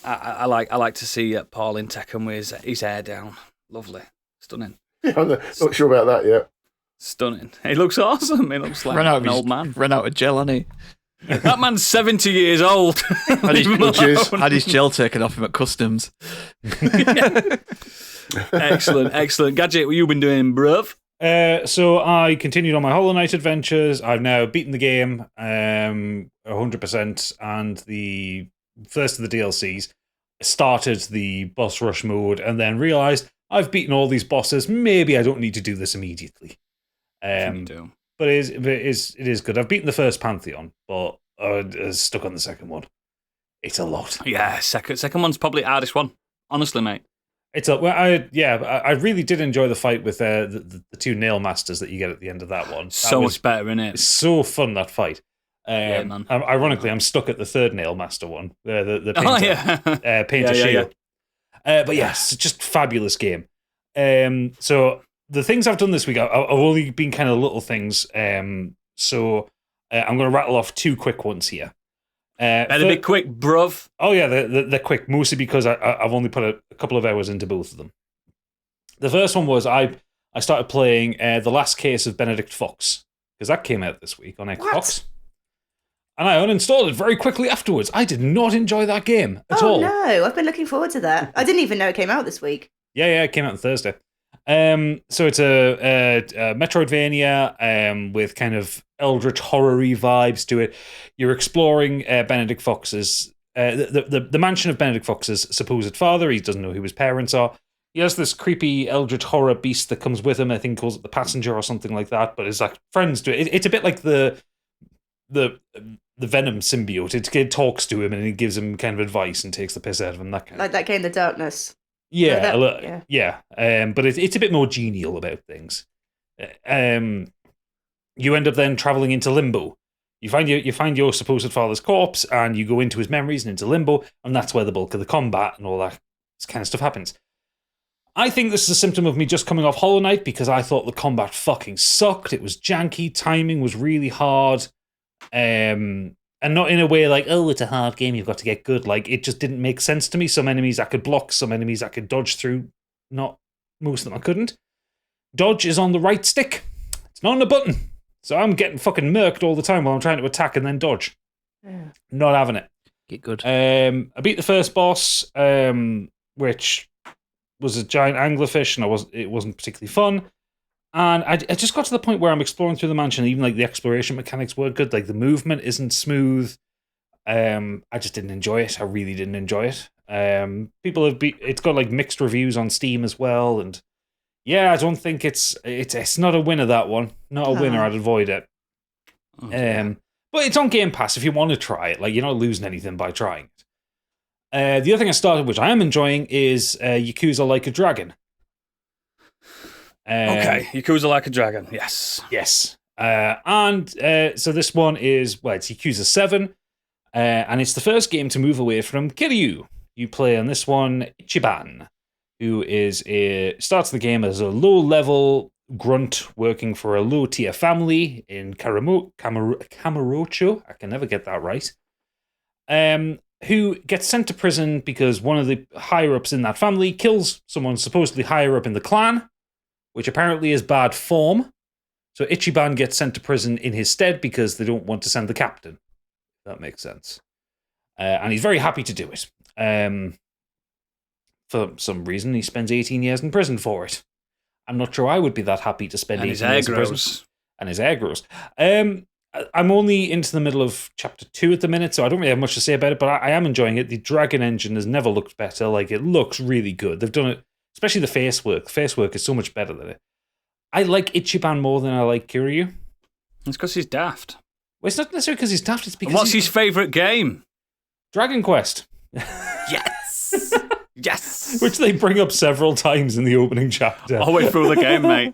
I like to see Paul in Tekken with his hair down. Lovely, stunning. Yeah, I'm not sure about that yet. Stunning. He looks awesome. He looks like an old man. Run out of gel, hasn't he? That man's 70 years old. Had his gel taken off him at customs. Excellent. Gadget, what you been doing, bruv? So I continued on my Hollow Knight adventures. I've now beaten the game 100%, and the first of the DLCs. Started the boss rush mode, and then realised I've beaten all these bosses. Maybe I don't need to do this immediately. But it is good. I've beaten the first Pantheon, but I stuck on the second one. It's a lot. Yeah, second one's probably the hardest one. Honestly, mate. I really did enjoy the fight with the two nail masters that you get at the end of that one. So much better, isn't it? It's so fun, that fight. Man. Ironically, I'm stuck at the third nail master one, the painter, painter shield. But yes, it's just a fabulous game. So the things I've done this week, I've only been kind of little things. So I'm going to rattle off two quick ones here. Better be quick, bruv. Oh yeah, they're quick, mostly because I've only put a couple of hours into both of them. The first one was I started playing The Last Case of Benedict Fox, because that came out this week on Xbox. And I uninstalled it very quickly afterwards. I did not enjoy that game at all. Oh no, I've been looking forward to that. I didn't even know it came out this week. Yeah, it came out on Thursday. So it's a Metroidvania with kind of eldritch horror-y vibes to it. You're exploring Benedict Fox's the mansion of Benedict Fox's supposed father. He doesn't know who his parents are. He has this creepy eldritch horror beast that comes with him. I think he calls it the Passenger or something like that. But it's like friends to it. It's a bit like the Venom symbiote. It talks to him and it gives him kind of advice and takes the piss out of him. That kind like that game, The Darkness. Yeah, but it's a bit more genial about things. You end up then traveling into limbo. You find your supposed father's corpse, and you go into his memories and into limbo, and that's where the bulk of the combat and all that kind of stuff happens. I think this is a symptom of me just coming off Hollow Knight, because I thought the combat fucking sucked. It was janky, timing was really hard, and not in a way like, oh, it's a hard game, you've got to get good. Like, it just didn't make sense to me. Some enemies I could block, some enemies I could dodge through. Not most of them I couldn't. Dodge is on the right stick. It's not on the button. So I'm getting fucking murked all the time while I'm trying to attack and then dodge. Yeah. Not having it. Get good. I beat the first boss, which was a giant anglerfish, and it wasn't particularly fun. And I just got to the point where I'm exploring through the mansion, and even like the exploration mechanics weren't good. Like the movement isn't smooth. I just didn't enjoy it. I really didn't enjoy it. It's got like mixed reviews on Steam as well, and yeah, I don't think it's not a winner, that one. Not a winner. I'd avoid it. Okay. But it's on Game Pass if you want to try it. Like, you're not losing anything by trying it. The other thing I started, which I am enjoying, is Yakuza Like a Dragon. Okay, Yakuza Like a Dragon. Yes. So this one is, it's Yakuza 7, and it's the first game to move away from Kiryu. You play on this one Ichiban, who starts the game as a low-level grunt working for a low-tier family in Kamurocho. I can never get that right. Who gets sent to prison because one of the higher-ups in that family kills someone supposedly higher up in the clan, which apparently is bad form. So Ichiban gets sent to prison in his stead because they don't want to send the captain. That makes sense. And he's very happy to do it. For some reason, he spends 18 years in prison for it. I'm not sure I would be that happy to spend 18 years in prison. And his hair grows. I'm only into the middle of chapter 2 at the minute, so I don't really have much to say about it, but I am enjoying it. The Dragon engine has never looked better. Like, it looks really good. They've done it, especially the face work. The face work is so much better than it. I like Ichiban more than I like Kiryu. It's because he's daft. Well, it's not necessarily because he's daft, it's because What's his favourite game? Dragon Quest. Yes! Yes! Which they bring up several times in the opening chapter. All the way through the game, mate.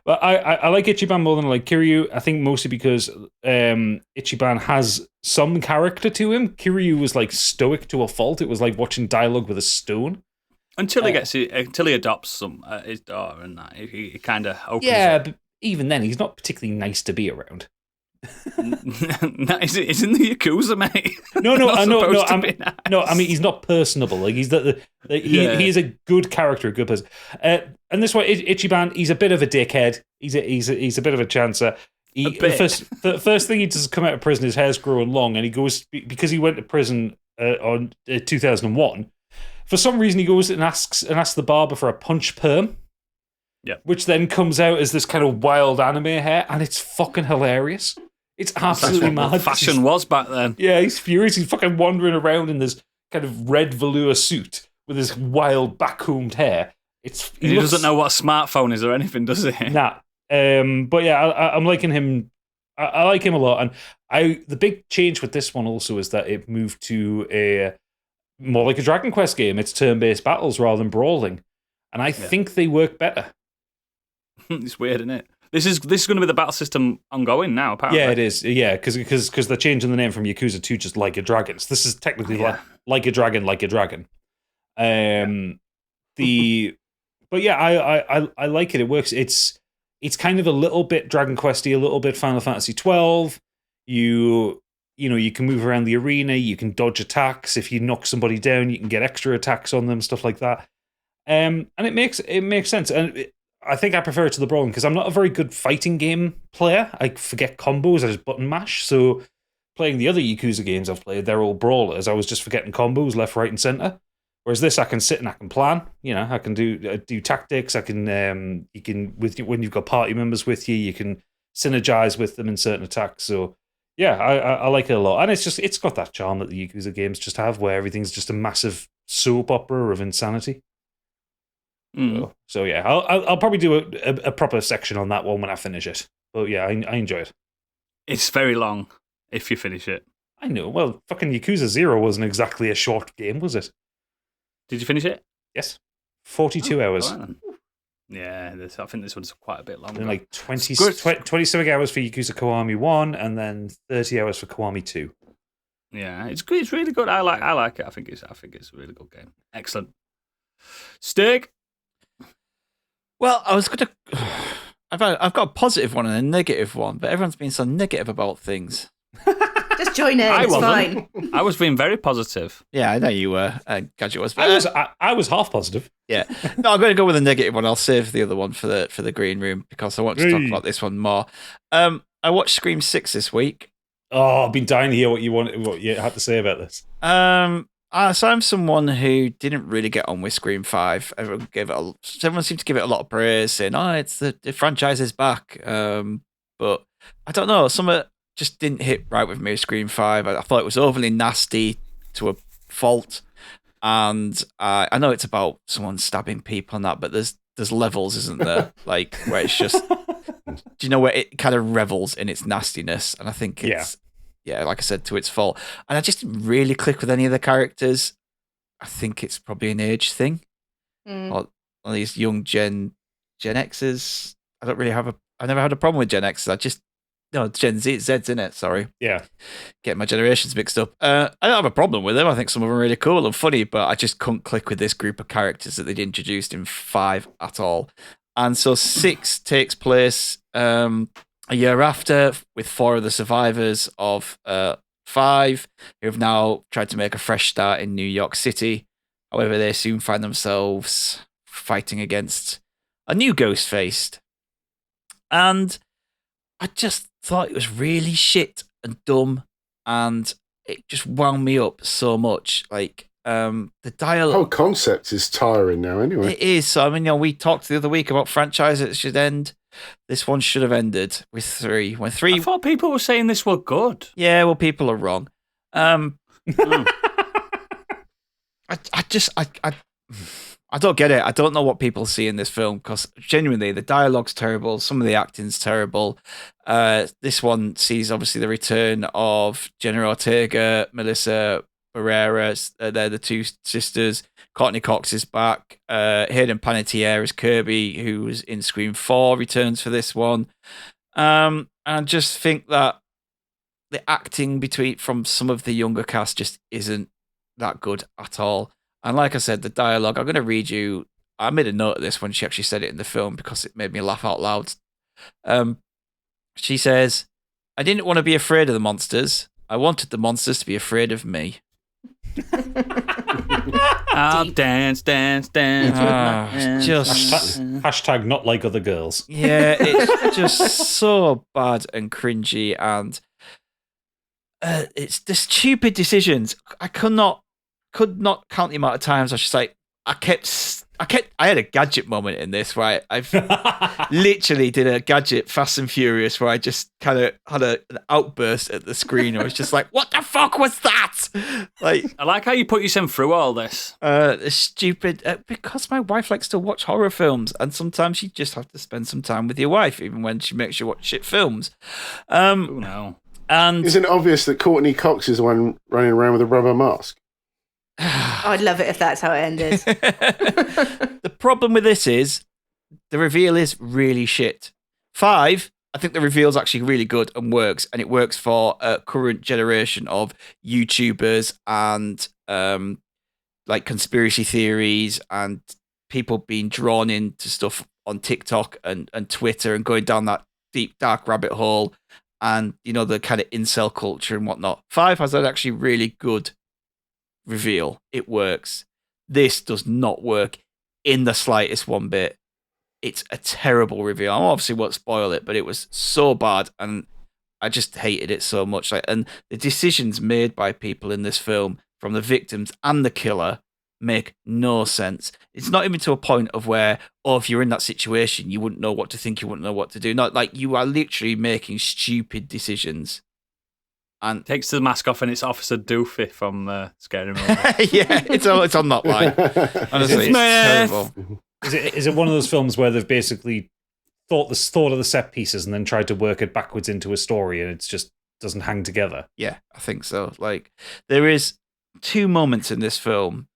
But I like Ichiban more than I like Kiryu. I think mostly because Ichiban has some character to him. Kiryu was like stoic to a fault. It was like watching dialogue with a stone. Until he adopts his daughter and that, he kind of opens up. But even then, he's not particularly nice to be around. No, he's in the Yakuza, mate. No. I mean, he's not personable. Like he's he is a good character, a good person. And this one, Ichiban, he's a bit of a dickhead. He's a bit of a chancer. The first thing he does is come out of prison. His hair's growing long, and he goes because he went to prison on 2001. For some reason, he goes and asks the barber for a punch perm. Yeah, which then comes out as this kind of wild anime hair, and it's fucking hilarious. It's absolutely mad. Fashion was back then. Yeah, he's furious. He's fucking wandering around in this kind of red velour suit with his wild backcombed hair. He doesn't know what a smartphone is or anything, does he? Nah. But yeah, I'm liking him. I like him a lot. And the big change with this one also is that it moved to a more like a Dragon Quest game. It's turn-based battles rather than brawling. And I think they work better. It's weird, isn't it? This is going to be the battle system ongoing now, apparently. Yeah, it is. Yeah, because they're changing the name from Yakuza to just Like a Dragon. So this is technically like a dragon, like a dragon. But yeah, I like it. It works. It's kind of a little bit Dragon Questy, a little bit Final Fantasy 12. You can move around the arena. You can dodge attacks. If you knock somebody down, you can get extra attacks on them, stuff like that. And it makes sense. And I think I prefer it to the brawling because I'm not a very good fighting game player. I forget combos. I just button mash. So playing the other Yakuza games I've played, they're all brawlers. I was just forgetting combos left, right, and center. Whereas this, I can sit and I can plan. I can do tactics. I can when you've got party members with you, you can synergize with them in certain attacks. So yeah, I like it a lot, and it's got that charm that the Yakuza games just have, where everything's just a massive soap opera of insanity. So yeah, I'll probably do a proper section on that one when I finish it. But yeah, I enjoy it. It's very long if you finish it. I know. Well, fucking Yakuza 0 wasn't exactly a short game, was it? Did you finish it? Yes. 42 hours. Right. Yeah, I think this one's quite a bit longer. And like 27 hours for Yakuza Kiwami 1 and then 30 hours for Kiwami 2. Yeah, it's good. It's really good. I like it. I think it's a really good game. Excellent. Steak. Well, I was going to... I've got a positive one and a negative one, but everyone's been so negative about things. Just join in. It's fine. I was being very positive. Yeah, I know you were. Gadget was. I was half positive. Yeah. No, I'm going to go with a negative one. I'll save the other one for the green room because I want to talk about this one more. I watched Scream 6 this week. Oh, I've been dying to hear what you had to say about this. So I'm someone who didn't really get on with Scream 5. Everyone seemed to give it a lot of praise, saying, it's the franchise is back. But I don't know, some just didn't hit right with me with Scream 5. I thought it was overly nasty to a fault. And I know it's about someone stabbing people and that, but there's levels, isn't there? Like, where it's just, do you know, where it kind of revels in its nastiness? And I think it's, like I said, to its fault. And I just didn't really click with any of the characters. I think it's probably an age thing. Or these young Gen Xers, I don't really have I never had a problem with Gen X. Gen Z's in it. Sorry. Yeah. Getting my generations mixed up. I don't have a problem with them. I think some of them are really cool and funny, but I just couldn't click with this group of characters that they'd introduced in 5 at all. And so 6 takes place a year after, with 4 of the survivors of 5 who have now tried to make a fresh start in New York City. However, they soon find themselves fighting against a new Ghostface. And I just thought it was really shit and dumb, and it just wound me up so much. Like, the dialogue. The whole concept is tiring now, anyway. It is. So, I mean, we talked the other week about franchises that should end. This one should have ended with 3. When 3. I thought people were saying this were good. Yeah, well, people are wrong. I don't get it. I don't know what people see in this film, because genuinely the dialogue's terrible. Some of the acting's terrible. This one sees obviously the return of Jenna Ortega, Melissa Barrera. They're the 2 sisters. Courtney Cox is back. Hayden Panettiere as Kirby, who was in Scream 4, returns for this one. And I just think that the acting from some of the younger cast just isn't that good at all. And like I said, the dialogue, I'm going to read you. I made a note of this when she actually said it in the film because it made me laugh out loud. She says, "I didn't want to be afraid of the monsters. I wanted the monsters to be afraid of me." I'll dance with my hands. Hashtag not like other girls. Yeah, it's just so bad and cringy, and it's the stupid decisions. I could not count the amount of times I was just like, I had a gadget moment in this where I've literally did a gadget Fast and Furious where I just kind of had an outburst at the screen. I was just like, what the fuck was that? Like, I like how you put yourself through all this. Stupid, because my wife likes to watch horror films, and sometimes you just have to spend some time with your wife, even when she makes you watch shit films. Oh no. And isn't it obvious that Courtney Cox is the one running around with a rubber mask? I'd love it if that's how it ended. The problem with this is the reveal is really shit. 5, I think the reveal is actually really good and works, and it works for a current generation of YouTubers and like conspiracy theories and people being drawn into stuff on TikTok and Twitter and going down that deep dark rabbit hole, and the kind of incel culture and whatnot. 5 has an actually really good reveal. It works. This does not work in the slightest one bit. It's a terrible reveal. I obviously won't spoil it, but it was so bad, and I just hated it so much. And the decisions made by people in this film, from the victims and the killer, make no sense. It's not even to a point of where, if you're in that situation, you wouldn't know what to think, you wouldn't know what to do. Not like you are literally making stupid decisions. And takes the mask off, and it's Officer Doofy from Scary Movie. Yeah, it's on that line. Honestly, it's terrible. Is it one of those films where they've basically thought of the set pieces and then tried to work it backwards into a story, and it just doesn't hang together? Yeah, I think so. Like, there is 2 moments in this film,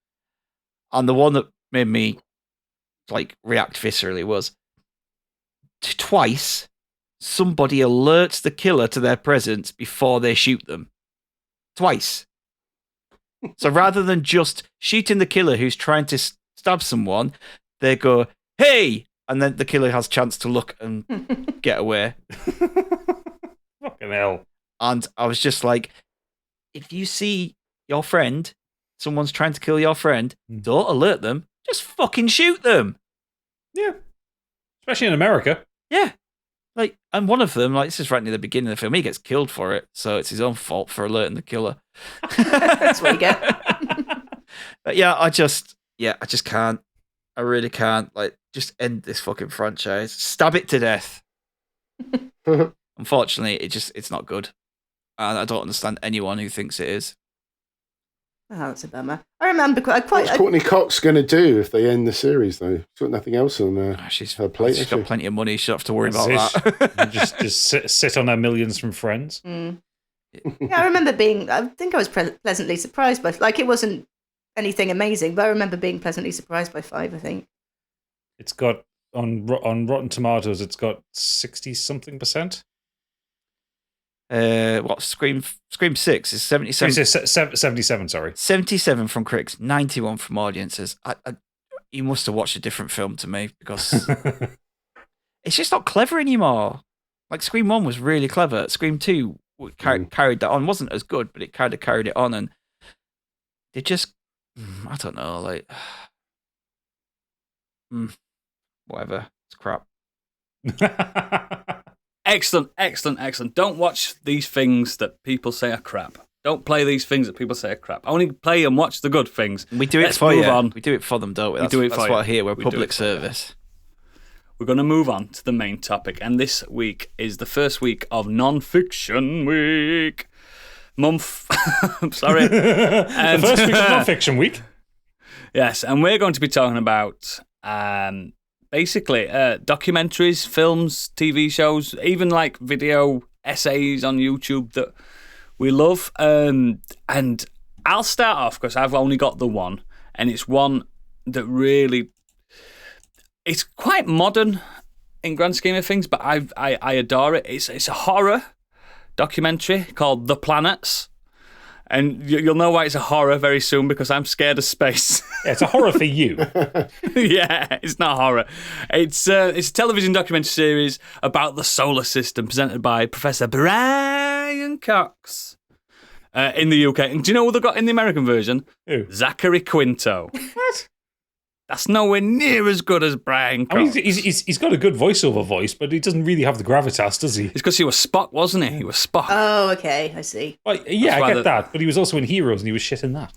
and the one that made me like react viscerally was twice somebody alerts the killer to their presence before they shoot them. Twice. So rather than just shooting the killer who's trying to stab someone, they go, "Hey!" And then the killer has a chance to look and get away. Fucking hell. And I was just like, if you see your friend, someone's trying to kill your friend, don't alert them, just fucking shoot them. Yeah. Especially in America. Yeah. Like, and one of them, like, this is right near the beginning of the film, he gets killed for it, so it's his own fault for alerting the killer. That's what you get. But yeah, I just can't. I really can't. Like, just end this fucking franchise. Stab it to death. Unfortunately, it's not good. And I don't understand anyone who thinks it is. Oh, that's a bummer. I remember What's Courtney Cox going to do if they end the series, though? She's got nothing else on her plate. She's got plenty of money. She don't have to worry about that. just sit on her millions from friends. Mm. Yeah, I remember I think I was pleasantly surprised by, like, it wasn't anything amazing, but I remember being pleasantly surprised by 5, I think. It's got on Rotten Tomatoes, it's got 60-something%. What Scream 6 is 77. 77, sorry. 77 from critics, 91 from audiences. You must have watched a different film to me because it's just not clever anymore. Like Scream 1 was really clever. Scream 2 carried that on. Wasn't as good, but it kind of carried it on. And they just, I don't know, like, whatever. It's crap. Excellent. Don't watch these things that people say are crap. Don't play these things that people say are crap. Only play and watch the good things. We do it Let's for move you. on. We do it for them, don't we? We do it for that's you. what I hear. We're We do public it for you. service. We're going to move on to the main topic, and this week is the first week of non-fiction week. I'm sorry. The first week of non-fiction week. Yes, and we're going to be talking about basically documentaries, films, TV shows, even like video essays on YouTube that we love. And I'll start off because I've only got the one, and it's one that really, it's quite modern in grand scheme of things, but I adore it. It's a horror documentary called The Planets. And you'll know why it's a horror very soon because I'm scared of space. Yeah, it's a horror for you. Yeah, it's not horror. It's a television documentary series about the solar system presented by Professor Brian Cox in the UK. And do you know what they got in the American version? Who? Zachary Quinto. What? That's nowhere near as good as Brian Cox. I mean, he's got a good voiceover voice, but he doesn't really have the gravitas, does he? It's because he was Spock, wasn't he? He was Spock. Oh, okay, I see. Well, yeah, That's why I get that, but he was also in Heroes, and he was shit in that.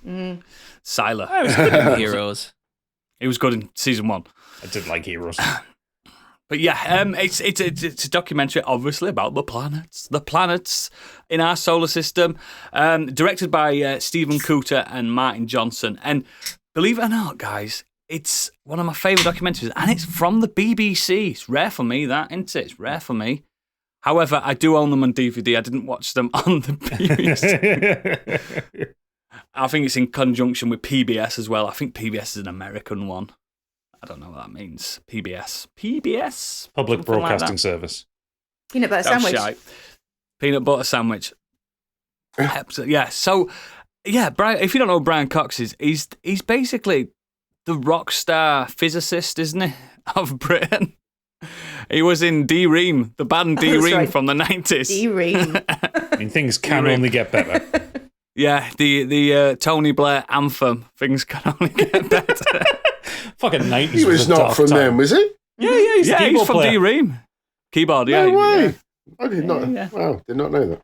Siler. I was good in Heroes. He was good in season 1. I did like Heroes. But yeah, it's a documentary, obviously, about the planets in our solar system, directed by Stephen Cooter and Martin Johnson. And believe it or not, guys, it's one of my favourite documentaries, and it's from the BBC. It's rare for me, that, isn't it? It's rare for me. However, I do own them on DVD. I didn't watch them on the BBC. I think it's in conjunction with PBS as well. I think PBS is an American one. I don't know what that means. PBS? Public Something Broadcasting like Service. Peanut butter that. sandwich. Shite. Peanut butter sandwich. Absolutely. Yeah. So, yeah, Brian. If you don't know who Brian Cox is, he's basically the rock star physicist, isn't he, of Britain? He was in D-Ream, the band D-Ream right. from the 90s. D-Ream. I mean, things can only get better. Yeah, the Tony Blair anthem. Things can only get better. Fucking 90s. He was not from them, was he? Yeah, he's a keyboard he's from player. D-Ream. Keyboard, yeah. No way. Yeah. I did not. Yeah. Wow, did not know that.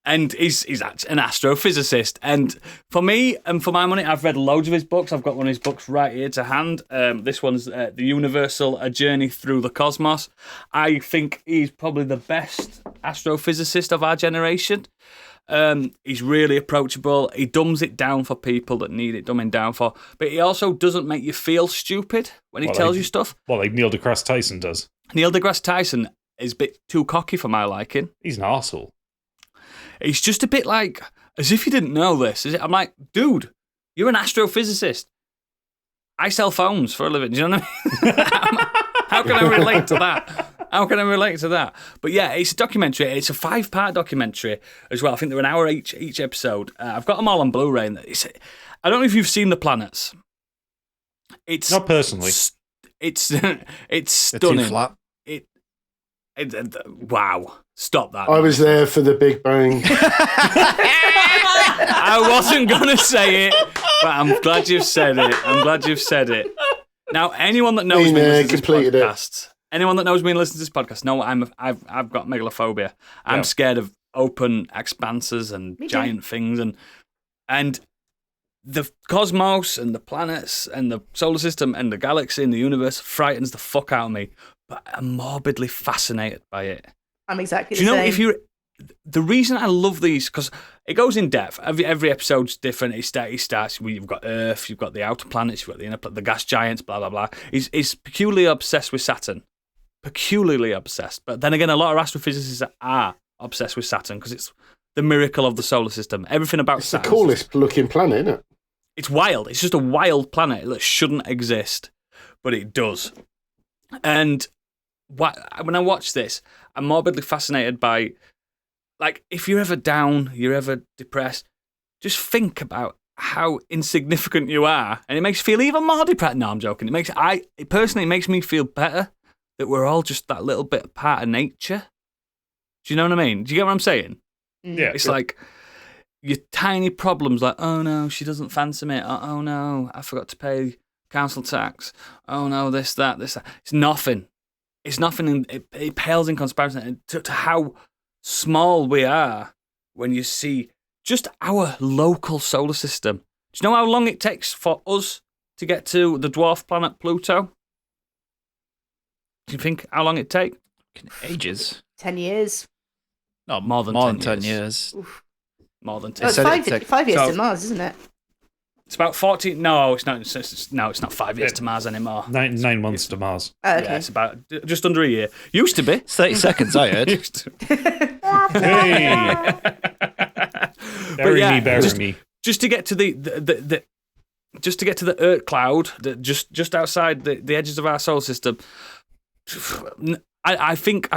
And he's an astrophysicist. And for me and for my money, I've read loads of his books. I've got one of his books right here to hand. This one's The Universal: A Journey Through the Cosmos. I think he's probably the best astrophysicist of our generation. He's really approachable. He dumbs it down for people that need it dumbing down for. But he also doesn't make you feel stupid when he tells you stuff. Well, like Neil deGrasse Tyson does. Neil deGrasse Tyson is a bit too cocky for my liking. He's an arsehole. He's just a bit like, as if you didn't know this. I'm like, dude, you're an astrophysicist. I sell phones for a living. Do you know what I mean? How can I relate to that? But yeah, it's a documentary. It's a 5-part documentary as well. I think they're an hour each episode. I've got them all on Blu-ray. And I don't know if you've seen The Planets. It's not personally. It's They're stunning. too flat. Wow. Stop that. I was there for the Big Bang. I wasn't going to say it, but I'm glad you've said it. Now, anyone that knows me and listens to this podcast, know I've got megalophobia. I'm scared of open expanses and giant things, and the cosmos and the planets and the solar system and the galaxy and the universe frightens the fuck out of me. But I'm morbidly fascinated by it. I'm exactly Do you the know, same. the reason I love these, because it goes in depth. Every episode's different. It starts with, you've got Earth, you've got the outer planets, you've got the inner the gas giants, blah, blah, blah. He's peculiarly obsessed with Saturn. Peculiarly obsessed. But then again, a lot of astrophysicists are obsessed with Saturn because it's the miracle of the solar system. Everything about It's the Saturn. coolest looking planet, isn't it? It's wild. It's just a wild planet that shouldn't exist, but it does. And when I watch this, I'm morbidly fascinated by, like, if you're ever down, you're ever depressed, just think about how insignificant you are, and it makes you feel even more depressed. No, I'm joking. It personally makes me feel better that we're all just that little bit part of nature. Do you know what I mean? Do you get what I'm saying? Yeah. It's like your tiny problems, like, oh no, she doesn't fancy me. Oh no, I forgot to pay council tax. Oh no, this, that. It's nothing. It's nothing. It pales in comparison to how small we are when you see just our local solar system. Do you know how long it takes for us to get to the dwarf planet Pluto? Do you think how long it take? Ages. 10 years. No, More than 10 years. More than 10 Oh, it's years. 5 years So- to Mars, isn't it? It's about 14. No, it's not. It's not 5 years to Mars anymore. 9 months to Mars. Oh, okay. Yeah, it's about just under a year. Used to be. It's 30 seconds, I heard. Used to. Hey! Bury me. Just to get to the just to get to the Earth cloud, just outside the edges of our solar system. I think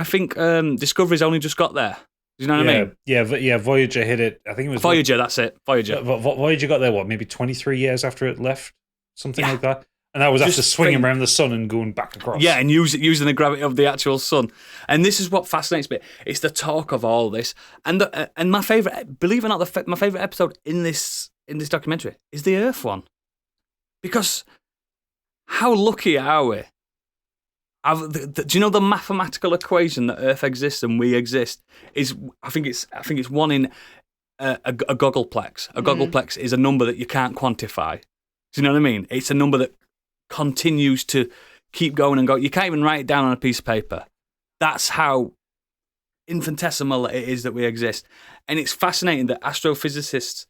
Discovery's only just got there. Do you know what I mean? Yeah, Voyager hit it. I think it was Voyager. That's it. Voyager. Voyager got there, maybe 23 years after it left? Something Yeah. like that. And that was after Just swinging think- around the sun and going back across. Yeah, and using the gravity of the actual sun. And this is what fascinates me. It's the talk of all this. And my favorite, believe it or not, my favorite episode in this documentary is the Earth one, because how lucky are we? Do you know the mathematical equation that Earth exists and we exist is? I think it's one in a goggleplex. A goggleplex is a number that you can't quantify. Do you know what I mean? It's a number that continues to keep going and go. You can't even write it down on a piece of paper. That's how infinitesimal it is that we exist. And it's fascinating that astrophysicists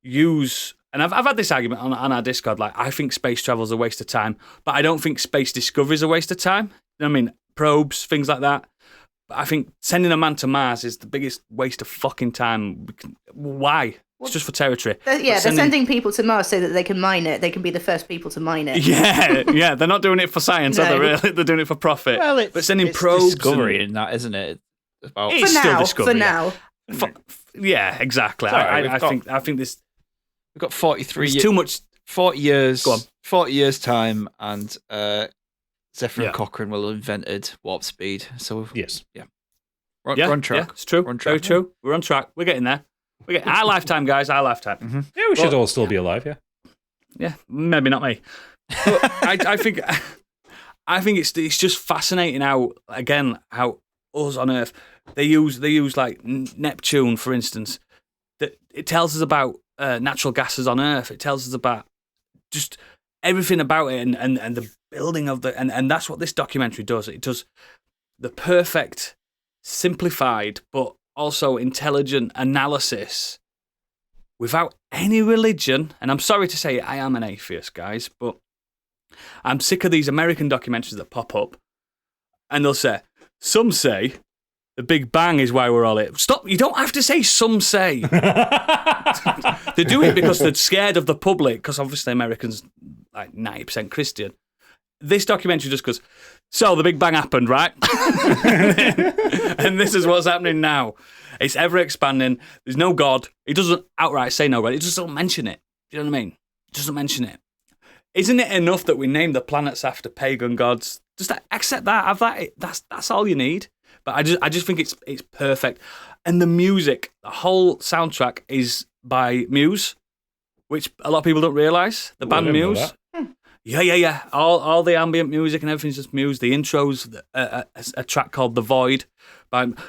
use, and I've had this argument on our Discord, like, I think space travel is a waste of time, but I don't think space discovery is a waste of time. You know what I mean? Probes, things like that. But I think sending a man to Mars is the biggest waste of fucking time. Why? It's just for territory. They're sending people to Mars so that they can mine it. They can be the first people to mine it. Yeah. They're not doing it for science, are they? Really? They're doing it for profit. Well, but sending it's probes, discovery in that, isn't it? It's about It's still discovery. For now. Yeah, exactly. Sorry, I think this. we've got 43 It's too much. 40 years. Go on. 40 years time, and Zephyr Yeah. and Cochrane will have invented warp speed. So Yes. we're Yeah, on track. Yeah, it's true. We're on Very track. true. We're on track. We're getting there. We're getting our lifetime, guys. Our lifetime. Yeah, we should all still be alive, yeah. Yeah, maybe not me. But I think it's just fascinating how us on Earth they use like Neptune, for instance. That it tells us about natural gases on Earth. It tells us about just everything about it and the building of the and that's what this documentary does. It does the perfect, simplified but also intelligent analysis without any religion. And I'm sorry to say it, I am an atheist, guys, but I'm sick of these American documentaries that pop up and they'll say, some say the Big Bang is why we're all here. Stop, you don't have to say some say. They do it because they're scared of the public, because obviously Americans like 90% Christian. This documentary just goes, so the Big Bang happened, right? And this is what's happening now. It's ever expanding. There's no God. He doesn't outright say no God. He just doesn't mention it. Do you know what I mean? He doesn't mention it. Isn't it enough that we name the planets after pagan gods? Just accept that. Have that. That's all you need. But I just think it's perfect. And the music, the whole soundtrack is by Muse, which a lot of people don't realise. The band Muse. That. Yeah. All the ambient music and everything's just Muse. The intro's a track called The Void,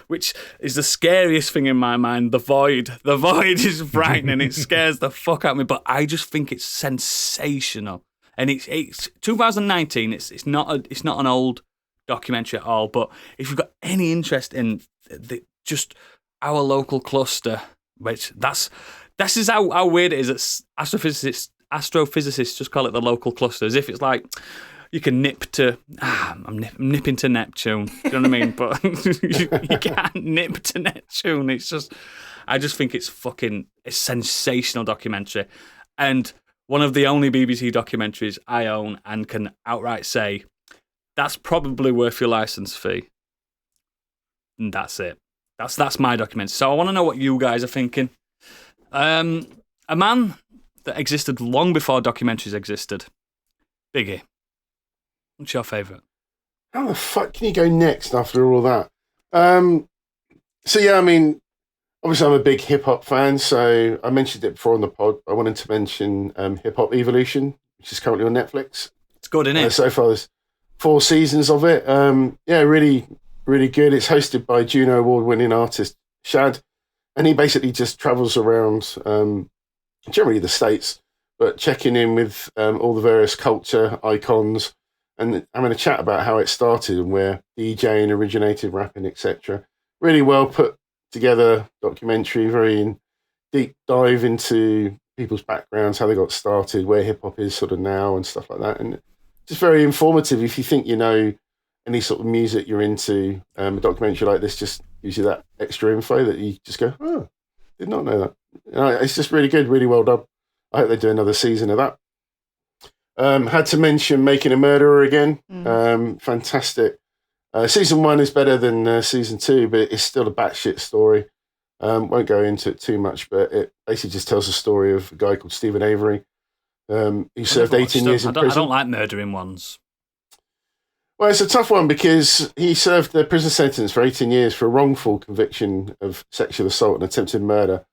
which is the scariest thing in my mind. The Void. The Void is frightening. It scares the fuck out of me. But I just think it's sensational. And it's 2019. It's not an old documentary at all. But if you've got any interest in just our local cluster, which this is how weird it is that astrophysicists just call it the local cluster, as if it's like you can nip to I'm nipping to Neptune. Do you know what I mean? But you can't nip to Neptune. It's just, I just think it's a sensational documentary, and one of the only BBC documentaries I own and can outright say That's probably worth your license fee. And that's it. That's my document. So I want to know what you guys are thinking. A man that existed long before documentaries existed. Biggie. What's your favourite? How the fuck can you go next after all that? So yeah, I mean, obviously I'm a big hip hop fan, so I mentioned it before on the pod. I wanted to mention Hip Hop Evolution, which is currently on Netflix. It's good, isn't it? So far there's 4 seasons of it. Yeah, really, really good. It's hosted by Juno Award-winning artist Shad, and he basically just travels around, generally the States, but checking in with all the various culture icons and having a chat about how it started and where DJing originated, rapping, etc. Really well put together documentary, very deep dive into people's backgrounds, how they got started, where hip hop is sort of now and stuff like that. And just very informative. If you think you know any sort of music you're into, a documentary like this just gives you that extra info that you just go, oh, did not know that. It's just really good, really well done. I hope they do another season of that. Had to mention Making a Murderer again. Fantastic. Season 1 is better than season 2, but it's still a batshit story. Won't go into it too much, but it basically just tells the story of a guy called Stephen Avery. He served 18 years in prison. I don't like murdering ones. Well, it's a tough one because he served the prison sentence for 18 years for a wrongful conviction of sexual assault and attempted murder.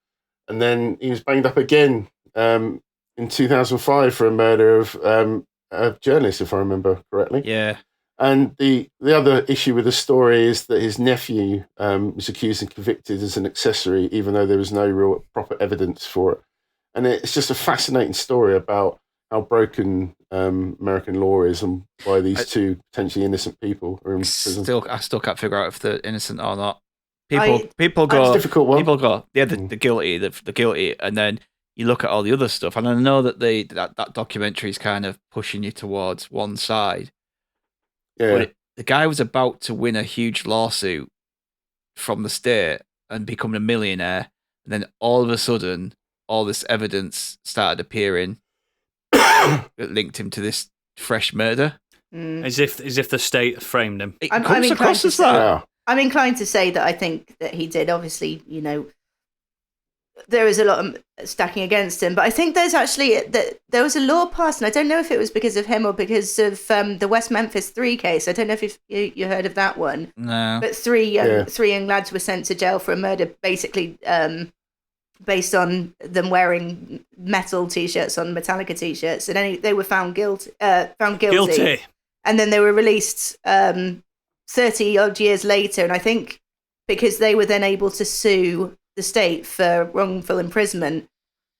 And then he was banged up again in 2005 for a murder of a journalist, if I remember correctly. Yeah. And the other issue with the story is that his nephew was accused and convicted as an accessory, even though there was no real proper evidence for it. And it's just a fascinating story about how broken American law is and why these two potentially innocent people are in prison. I still can't figure out if they're innocent or not. It's a difficult one. People go, yeah, the guilty, the guilty, and then you look at all the other stuff, and I know that that documentary is kind of pushing you towards one side. Yeah. But the guy was about to win a huge lawsuit from the state and become a millionaire, and then all of a sudden, all this evidence started appearing that linked him to this fresh murder. As if the state framed him. It comes across as that. Yeah. I'm inclined to say that I think that he did. Obviously, you know, there is a lot of stacking against him, but I think there's actually there was a law passed, and I don't know if it was because of him or because of the West Memphis 3 case. I don't know if you heard of that one. No. But three young lads were sent to jail for a murder, basically based on them wearing metal T-shirts on Metallica T-shirts, and they were found guilty. And then they were released 30 odd years later, and I think because they were then able to sue the state for wrongful imprisonment,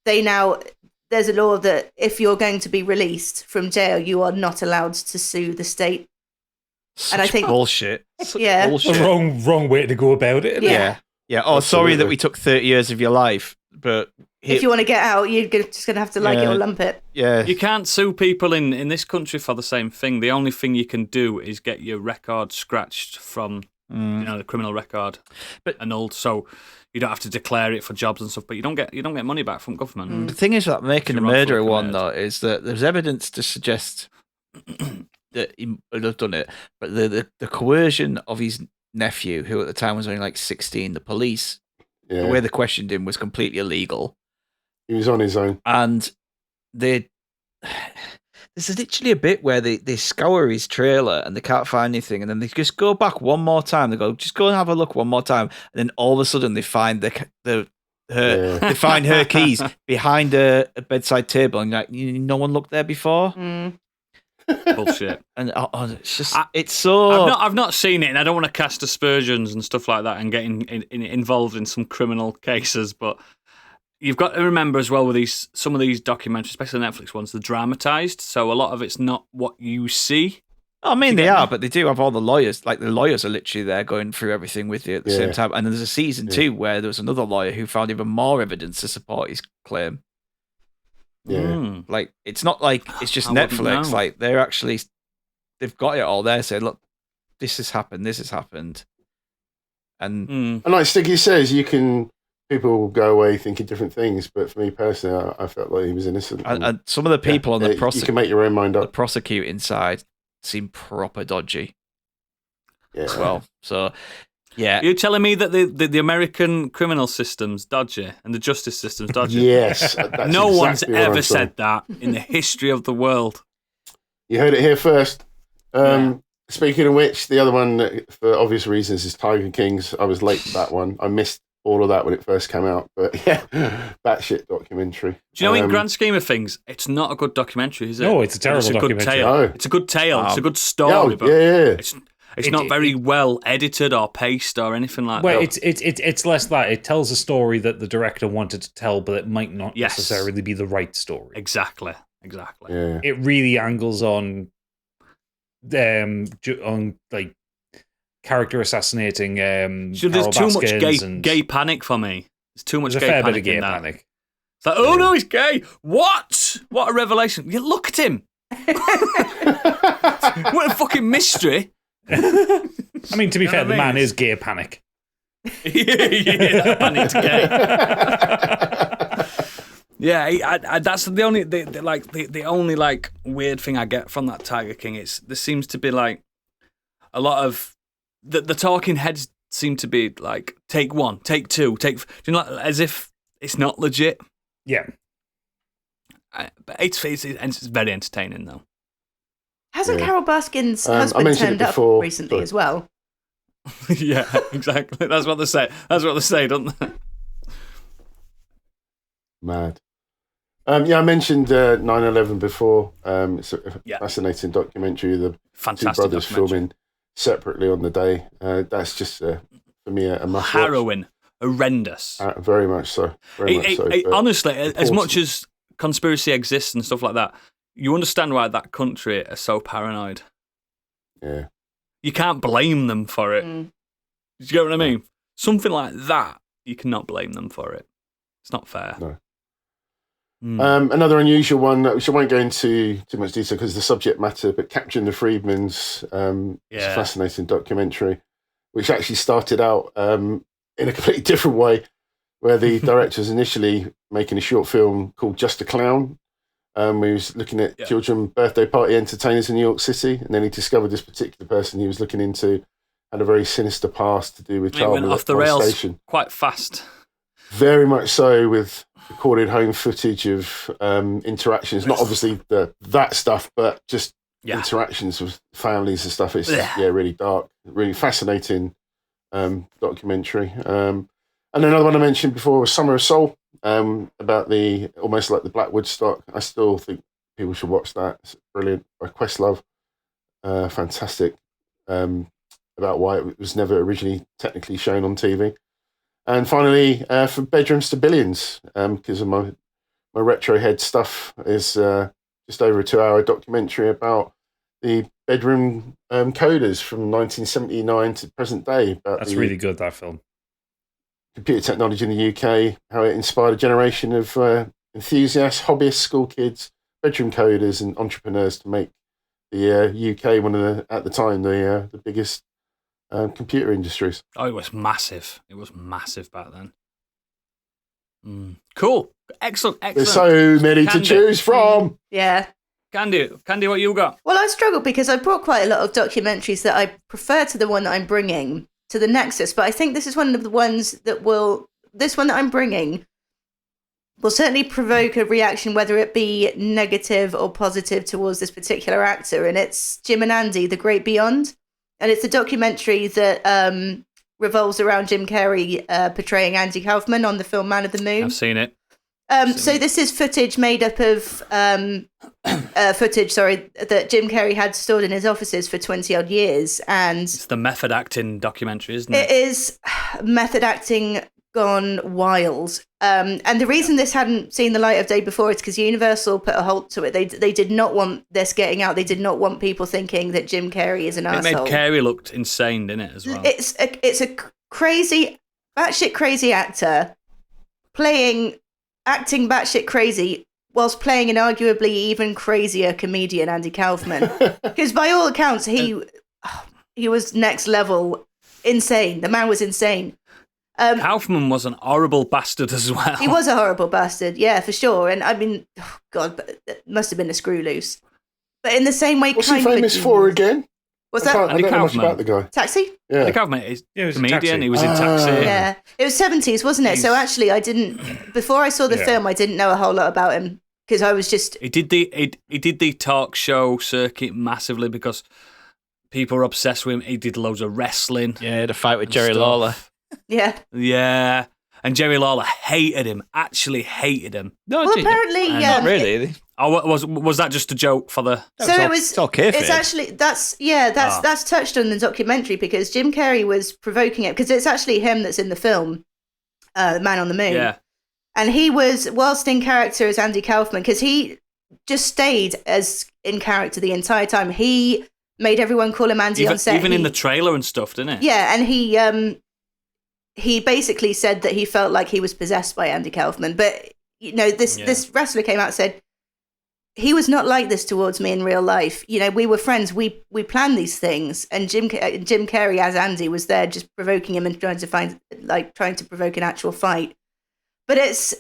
there's a law that if you're going to be released from jail, you are not allowed to sue the state. Such and I think bullshit. Yeah, bullshit. The wrong way to go about it. Yeah. Oh, sorry that we took 30 years of your life, but if you want to get out, you're just going to have to like it or lump it. Yeah. You can't sue people in this country for the same thing. The only thing you can do is get your record scratched from the criminal record annulled. So you don't have to declare it for jobs and stuff, but you don't get money back from government. The thing is that Making a Murderer one though is that there's evidence to suggest that he would have done it, but the coercion of his nephew, who at the time was only like 16, the police, the way they questioned him was completely illegal. He was on his own. And there's literally a bit where they scour his trailer and they can't find anything, and then they just go back one more time. They go, just go and have a look one more time, and then all of a sudden they find they find her keys behind a bedside table, and like, no one looked there before. Bullshit. And it's just it's so. I've not seen it, and I don't want to cast aspersions and stuff like that, and getting involved in some criminal cases, but. You've got to remember as well with some of these documentaries, especially the Netflix ones, they're dramatized. So a lot of it's not what you see. I mean, they are, but they do have all the lawyers. Like the lawyers are literally there going through everything with you at the same time. And there's a season 2 where there was another lawyer who found even more evidence to support his claim. Yeah. Like it's not like it's just Netflix. Like they've got it all there. Saying, look, this has happened. This has happened. And like Sticky says, people will go away thinking different things, but for me personally, I felt like he was innocent. And some of the people on the you can make your own mind up. The prosecuting side seem proper dodgy Yeah. as well. So, yeah. You're telling me that the American criminal system's dodgy and the justice system's dodgy? Yes. That's No one's exactly what I'm ever saying. said that in the history of the world. You heard it here first. Speaking of which, the other one, for obvious reasons, is Tiger Kings. I was late to that one. I missed all of that when it first came out. But yeah, batshit documentary. Do you know, in grand scheme of things, it's not a good documentary, is it? No, it's a terrible It's a good documentary. tale. No. It's a good tale. It's a good Yeah, story, but yeah. it's not very well edited or paced or anything like Well, that. it's less that. It tells a story that the director wanted to tell, but it might not Yes. necessarily be the right story. Exactly. Yeah. It really angles on like character assassinating So there's Carol too much Baskins and gay panic for me. There's too much there's a gay fair panic bit of gay in that. panic. It's like, oh no, he's gay. What? What a revelation. Yeah, look at him. What a fucking mystery. I mean, to be fair, what I the man mean? is gay panic. Yeah, panic's gay. Yeah, I, that's the only the only like weird thing I get from that Tiger King. There seems to be like a lot of the talking heads seem to be like take one, take two, as if it's not legit. Yeah. But it's very entertaining though. Hasn't Yeah. Carol Baskin's I husband mentioned turned it before. up recently Sorry. as well? Yeah, exactly. That's what they say. Don't they? Mad. I mentioned 9/11 before. It's a Yeah. fascinating documentary. The two Fantastic brothers documentary. filming separately on the day. That's just for me a must Harrowing, horrendous. watch. Very much so. Very much so. But Honestly, as important. much as conspiracy exists and stuff like that, you understand why that country are so paranoid. Yeah. You can't blame them for it. Mm. Do you get what I mean? Something like that, you cannot blame them for it. It's not fair. No. Mm. Another unusual one, which I won't go into too much detail because of the subject matter, but Capturing the Freedmans, it's a Yeah. fascinating documentary, which actually started out in a completely different way, where the director was initially making a short film called Just a Clown. He was looking at children birthday party entertainers in New York City, and then he discovered this particular person he was looking into had a very sinister past to do with It child went off the rails molestation. quite fast. Very much so, with recorded home footage of interactions. Not obviously that stuff, but just interactions with families and stuff. It's really dark, really fascinating documentary. And another one I mentioned before was Summer of Soul, about the almost like the Black Woodstock. I still think people should watch that. It's brilliant, by Questlove. Fantastic, about why it was never originally technically shown on TV. And finally, for Bedrooms to Billions, because of my retro head stuff, is just over a 2-hour documentary about the bedroom coders from 1979 to present day. About That's the really good, that film. computer technology in the UK, how it inspired a generation of enthusiasts, hobbyists, school kids, bedroom coders, and entrepreneurs to make the UK one of the, at the time, the biggest computer industries. Oh, it was massive. It was massive back then. Cool. Excellent. There's so many to choose from. Yeah. Candy, what you got? Well, I struggle because I brought quite a lot of documentaries that I prefer to the one that I'm bringing to the Nexus, but I think this is one of the ones that this one that I'm bringing will certainly provoke a reaction, whether it be negative or positive towards this particular actor, and it's Jim and Andy, The Great Beyond. And it's a documentary that revolves around Jim Carrey portraying Andy Kaufman on the film Man of the Moon. I've seen it. So this is footage made up of that Jim Carrey had stored in his offices for 20-odd years. And It's the method acting documentary, isn't it? it is method acting gone wild. And the reason this hadn't seen the light of day before is because Universal put a halt to it. They did not want this getting out. They did not want people thinking that Jim Carrey is an It made arsehole. Carey look insane, didn't it, as well? It's a crazy, batshit crazy actor acting batshit crazy whilst playing an arguably even crazier comedian, Andy Kaufman. Because by all accounts, he was next level insane. The man was insane. Kaufman was an horrible bastard as well. He was a horrible bastard, yeah, for sure. And I mean, God, but it must have been a screw loose. But in the same way, What's he famous for again? What's I that? don't know much about the guy. Taxi? Yeah. The government is Yeah, he was in comedian. Taxi. He was in Taxi. Yeah. It was 70s, wasn't it? So actually, I didn't. Before I saw the film, I didn't know a whole lot about him because I was just. He did the talk show circuit massively because people were obsessed with him. He did loads of wrestling. Yeah, the fight with and Jerry stuff. Lawler. Yeah. Yeah. And Jerry Lawler hated him. Actually hated him. No, Well, did apparently, not really. Oh, was that just a joke for the? So it was. It's okay. It's actually that's touched on in the documentary because Jim Carrey was provoking it because it's actually him that's in the film, Man on the Moon. Yeah. And he was whilst in character as Andy Kaufman because he just stayed as in character the entire time. He made everyone call him Andy on set. Even in the trailer and stuff, didn't he? Yeah, and he basically said that he felt like he was possessed by Andy Kaufman. But this wrestler came out and said he was not like this towards me in real life. We were friends. We planned these things, and Jim Carrey as Andy was there just provoking him and trying to provoke an actual fight. But it's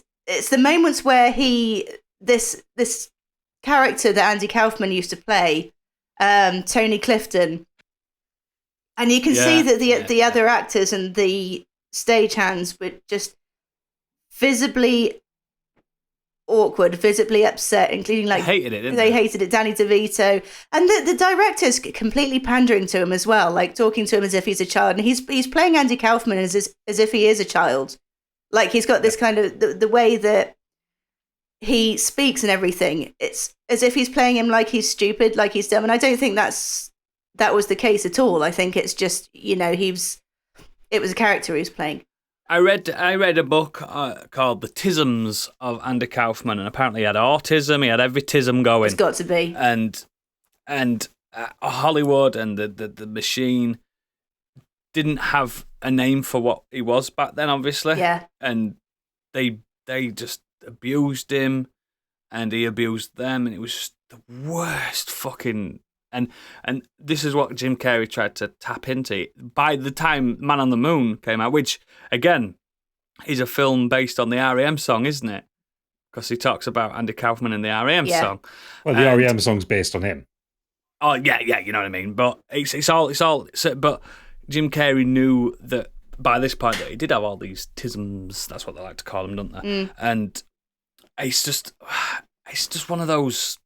the moments where this character that Andy Kaufman used to play, Tony Clifton, and you can see that the other actors and the stagehands were just visibly awkward, visibly upset, including They hated it, didn't they hated it. Danny DeVito and the director's completely pandering to him as well, like talking to him as if he's a child, and he's playing Andy Kaufman as if he is a child. Like he's got this kind of the way that he speaks and everything. It's as if he's playing him like he's stupid, like he's dumb. And I don't think that was the case at all. I think it's just it was a character he was playing. I read a book called The Tisms of Andy Kaufman, and apparently he had autism. He had every tism going. It's got to be. And Hollywood and the machine didn't have a name for what he was back then, obviously. Yeah. And they just abused him, and he abused them, and it was just the worst fucking. And this is what Jim Carrey tried to tap into. By the time Man on the Moon came out, which, again, is a film based on the R.E.M. song, isn't it? Because he talks about Andy Kaufman in the R.E.M. song. Well, the R.E.M. song's based on him. Oh, yeah, you know what I mean. But it's all. But Jim Carrey knew that by this point that he did have all these tisms. That's what they like to call them, don't they? Mm. And it's just one of those.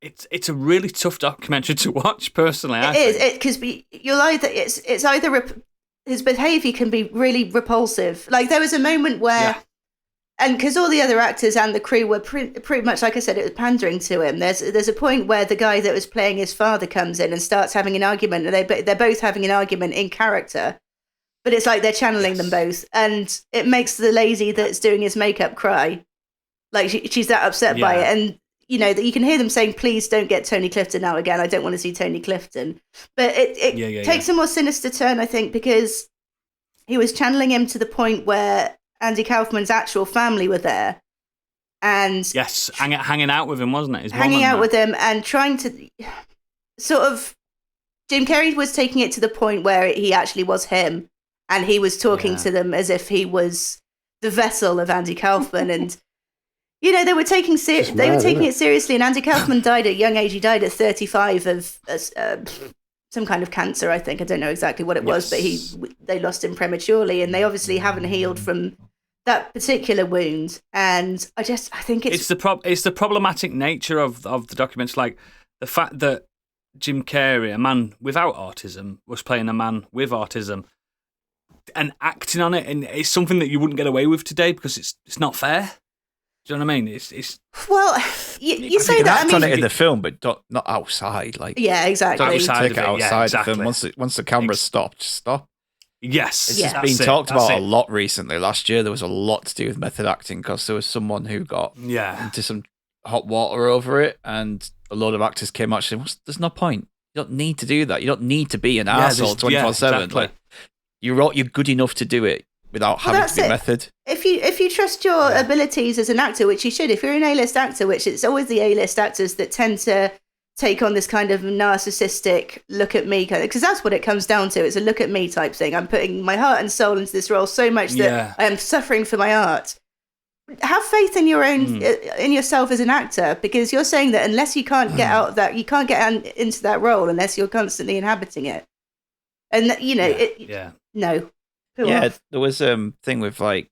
It's a really tough documentary to watch, personally. It is because you'll either it's either his behaviour can be really repulsive. Like there was a moment where, and because all the other actors and the crew were pretty much, like I said, it was pandering to him. There's a point where the guy that was playing his father comes in and starts having an argument, and they're both having an argument in character, but it's like they're channeling them both, and it makes the lady that's doing his makeup cry, like she's that upset by it, and. That you can hear them saying, please don't get Tony Clifton out again. I don't want to see Tony Clifton. But it takes a more sinister turn, I think, because he was channeling him to the point where Andy Kaufman's actual family were there. And yes, hanging out with him, wasn't it? Hanging out with him and trying to sort of... Jim Carrey was taking it to the point where he actually was him. And he was talking to them as if he was the vessel of Andy Kaufman and... they were taking it seriously, and Andy Kaufman died at a young age. He died at 35 of some kind of cancer, I think. I don't know exactly what it was, but they lost him prematurely, and they obviously haven't healed from that particular wound. And I think it's the problematic nature of the documentary, like the fact that Jim Carrey, a man without autism, was playing a man with autism and acting on it, and it's something that you wouldn't get away with today because it's not fair. Do you know what I mean? It's well, you say that. Act on it in the film, but not outside. Like exactly. Don't take it outside exactly. the film. Once the camera's stopped, just stop. Yes, It's been talked about a lot recently. Last year there was a lot to do with method acting because there was someone who got into some hot water over it, and a load of actors came out saying, "There's no point. You don't need to do that. You don't need to be an arsehole 24/7. Like you're good enough to do it." Without having to be method. If you trust your abilities as an actor, which you should, if you're an A-list actor, which it's always the A-list actors that tend to take on this kind of narcissistic look at me kind of, because that's what it comes down to. It's a look at me type thing. I'm putting my heart and soul into this role so much that I am suffering for my art. have faith in your own in yourself as an actor, because you're saying that unless you can't get out of that, you can't get into that role unless you're constantly inhabiting it. And no. Yeah, there was a thing with like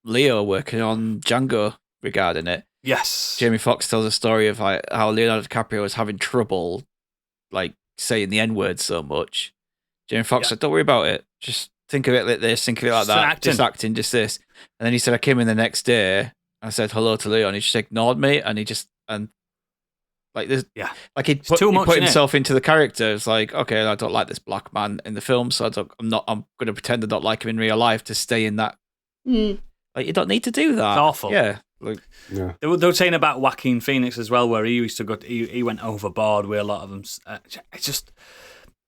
Leo working on Django regarding it. Yes. Jamie Foxx tells a story of like how Leonardo DiCaprio was having trouble like saying the N-word so much. Jamie Foxx said, "Don't worry about it. Just think of it like this, think of it like that. Just acting, just this." And then he said, "I came in the next day, I said hello to Leo, and he just ignored me, and he like this, like he put himself into the character. It's like, okay, I don't like this black man in the film, so I'm going to pretend I don't like him in real life to stay in that. Like, you don't need to do that. It's awful. Yeah. They were saying about Joaquin Phoenix as well, where he used to go. He went overboard with a lot of them. Just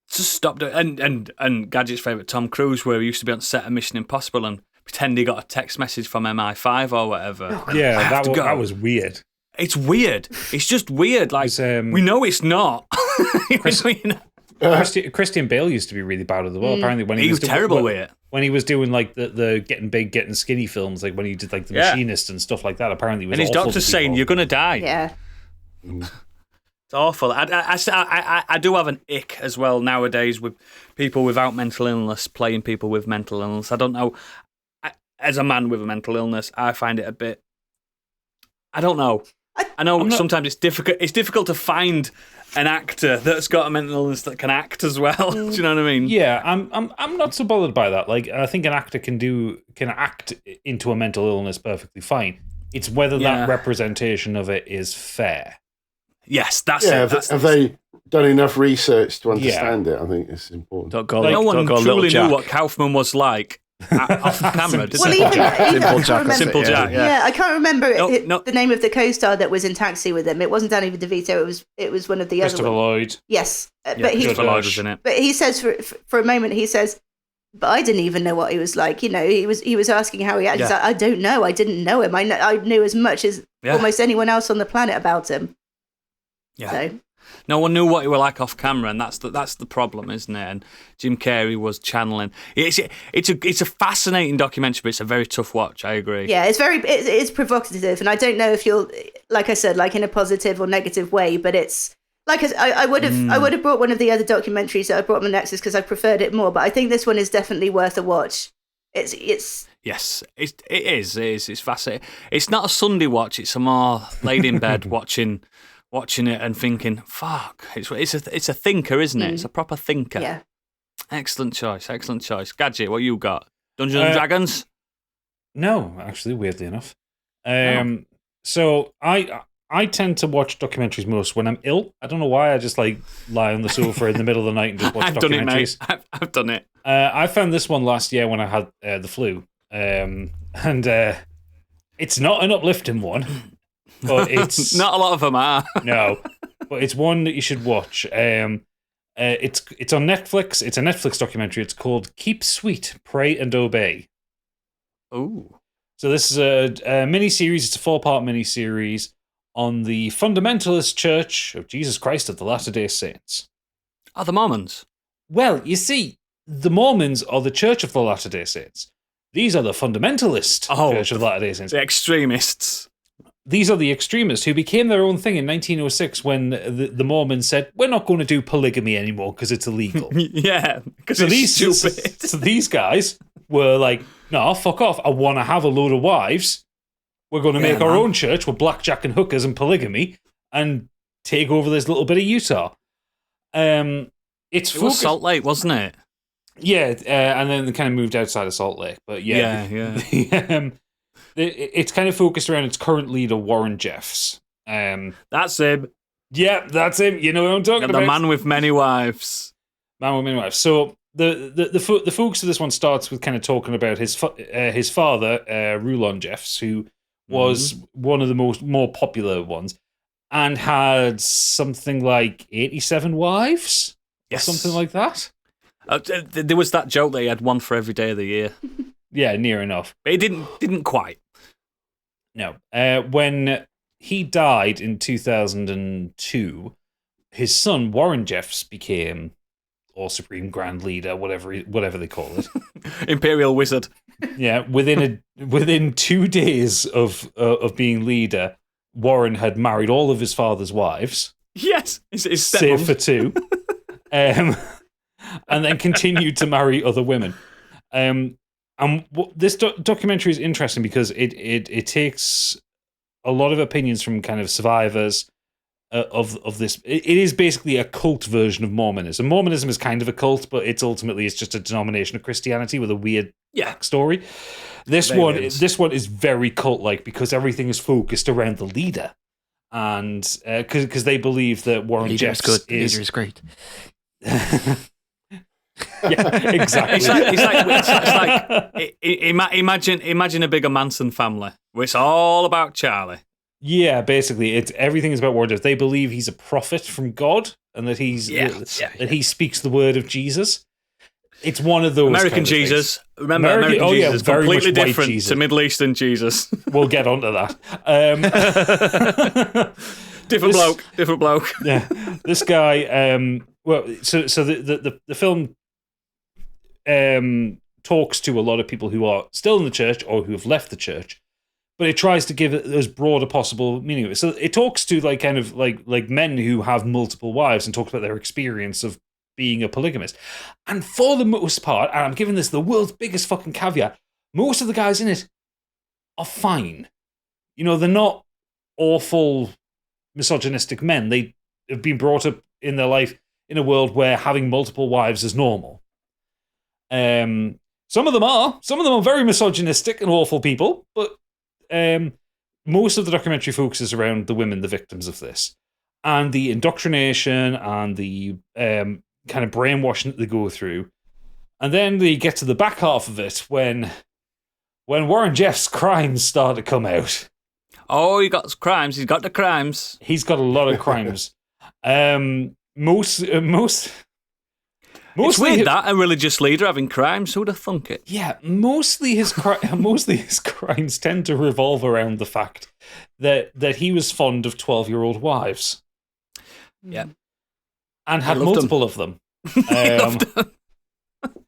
stopped it. And Gadget's favourite, Tom Cruise, where he used to be on set of Mission Impossible and pretend he got a text message from MI5 or whatever. Yeah, that was weird. It's weird. It's just weird. Like, we know it's not. Christian Bale used to be really bad as well. Apparently, when he was terrible with it. When he was doing like the getting big, getting skinny films, like when he did like The Machinist and stuff like that. Apparently, he was. And his doctor's saying you're going to die. Yeah. It's awful. I do have an ick as well nowadays with people without mental illness playing people with mental illness. I don't know. As a man with a mental illness, I find it a bit. I don't know. I know sometimes it's difficult. It's difficult to find an actor that's got a mental illness that can act as well. Do you know what I mean? Yeah, I'm not so bothered by that. Like, I think an actor can act into a mental illness perfectly fine. It's whether that representation of it is fair. Yes, that's it. Have they done enough research to understand it? I think it's important. No one truly knew what Kaufman was like. Off camera. Simple Jack. Yeah, I can't remember the name of the co-star that was in Taxi with him. It wasn't Danny DeVito. It was one of the other. Christopher Lloyd. Yes, Christopher Lloyd was in it. But he says for a moment, he says, "But I didn't even know what he was like." You know, he was asking how he acted. He's like, "I don't know. I didn't know him. I knew as much as almost anyone else on the planet about him." Yeah. So. No one knew what he was like off camera, and that's the problem, isn't it? And Jim Carrey was channeling. It's a fascinating documentary, but it's a very tough watch. I agree. Yeah, it's provocative, and I don't know if you'll, like I said, like in a positive or negative way, but it's like I would have brought one of the other documentaries that I brought on the Nexus because I preferred it more, but I think this one is definitely worth a watch. It's yes, it is. It's fascinating. It's not a Sunday watch. It's a more laid in bed watching it and thinking, fuck, it's a thinker, isn't it? It's a proper thinker. Yeah. Excellent choice. Gadget, what you got? Dungeons and Dragons? No, actually, weirdly enough. So I tend to watch documentaries most when I'm ill. I don't know why. I just like lie on the sofa in the middle of the night and just watch documentaries. I've done it. I found this one last year when I had the flu. And it's not an uplifting one. But it's not a lot of them are. No, but it's one that you should watch. It's on Netflix. It's a Netflix documentary. It's called "Keep Sweet, Pray and Obey." Oh, so this is a mini-series. It's a 4-part mini-series on the fundamentalist Church of Jesus Christ of the Latter-day Saints. Are the Mormons? Well, you see, the Mormons are the Church of the Latter-day Saints. These are the fundamentalist Church of the Latter-day Saints. The extremists. These are the extremists who became their own thing in 1906 when the Mormons said, we're not going to do polygamy anymore because it's illegal. Yeah, because it's stupid. So these guys were like, no, fuck off. I want to have a load of wives. We're going to make our own church with blackjack and hookers and polygamy and take over this little bit of Utah. It was Salt Lake, wasn't it? Yeah, and then they kind of moved outside of Salt Lake. But it's kind of focused around its current leader, Warren Jeffs. That's him. Yeah, that's him. You know what I'm talking about. The man with many wives. So the focus of this one starts with kind of talking about his father, Rulon Jeffs, who was one of the more popular ones, and had something like 87 wives, or something like that. There was that joke that he had one for every day of the year. Yeah, near enough. But he didn't quite. No. When he died in 2002, his son, Warren Jeffs, became or Supreme Grand Leader, whatever they call it. Imperial Wizard. Yeah, within 2 days of being leader, Warren had married all of his father's wives. Yes, his save stepmom. for 2, and then continued to marry other women. This documentary is interesting because it takes a lot of opinions from kind of survivors of this. It is basically a cult version of Mormonism. Mormonism is kind of a cult, but it's just a denomination of Christianity with a weird backstory. This one is very cult-like because everything is focused around the leader, and because they believe that Warren Jeffs leader is great. Yeah, exactly. Imagine a bigger Manson family where it's all about Charlie. Yeah, basically, everything is about Warren Jeffs. They believe he's a prophet from God and that he speaks the word of Jesus. It's one of those American Jesus. Remember, American Jesus is completely different to Middle Eastern Jesus. We'll get onto that. Different bloke. Yeah, this guy. So the film talks to a lot of people who are still in the church or who have left the church, but it tries to give it as broad a possible meaning. So it talks to like men who have multiple wives and talks about their experience of being a polygamist. And for the most part, and I'm giving this the world's biggest fucking caveat, most of the guys in it are fine. You know, they're not awful misogynistic men. They have been brought up in their life in a world where having multiple wives is normal. Some of them are very misogynistic and awful people, but most of the documentary focuses around the women, the victims of this, and the indoctrination and the kind of brainwashing that they go through. And then they get to the back half of it when Warren Jeffs' crimes start to come out. Oh, he got crimes. He's got the crimes. He's got a lot of crimes. Most. It's weird that a religious leader having crimes. Who'd have thunk it? Yeah, mostly his crimes tend to revolve around the fact that he was fond of 12-year-old wives. Yeah, and had multiple of them.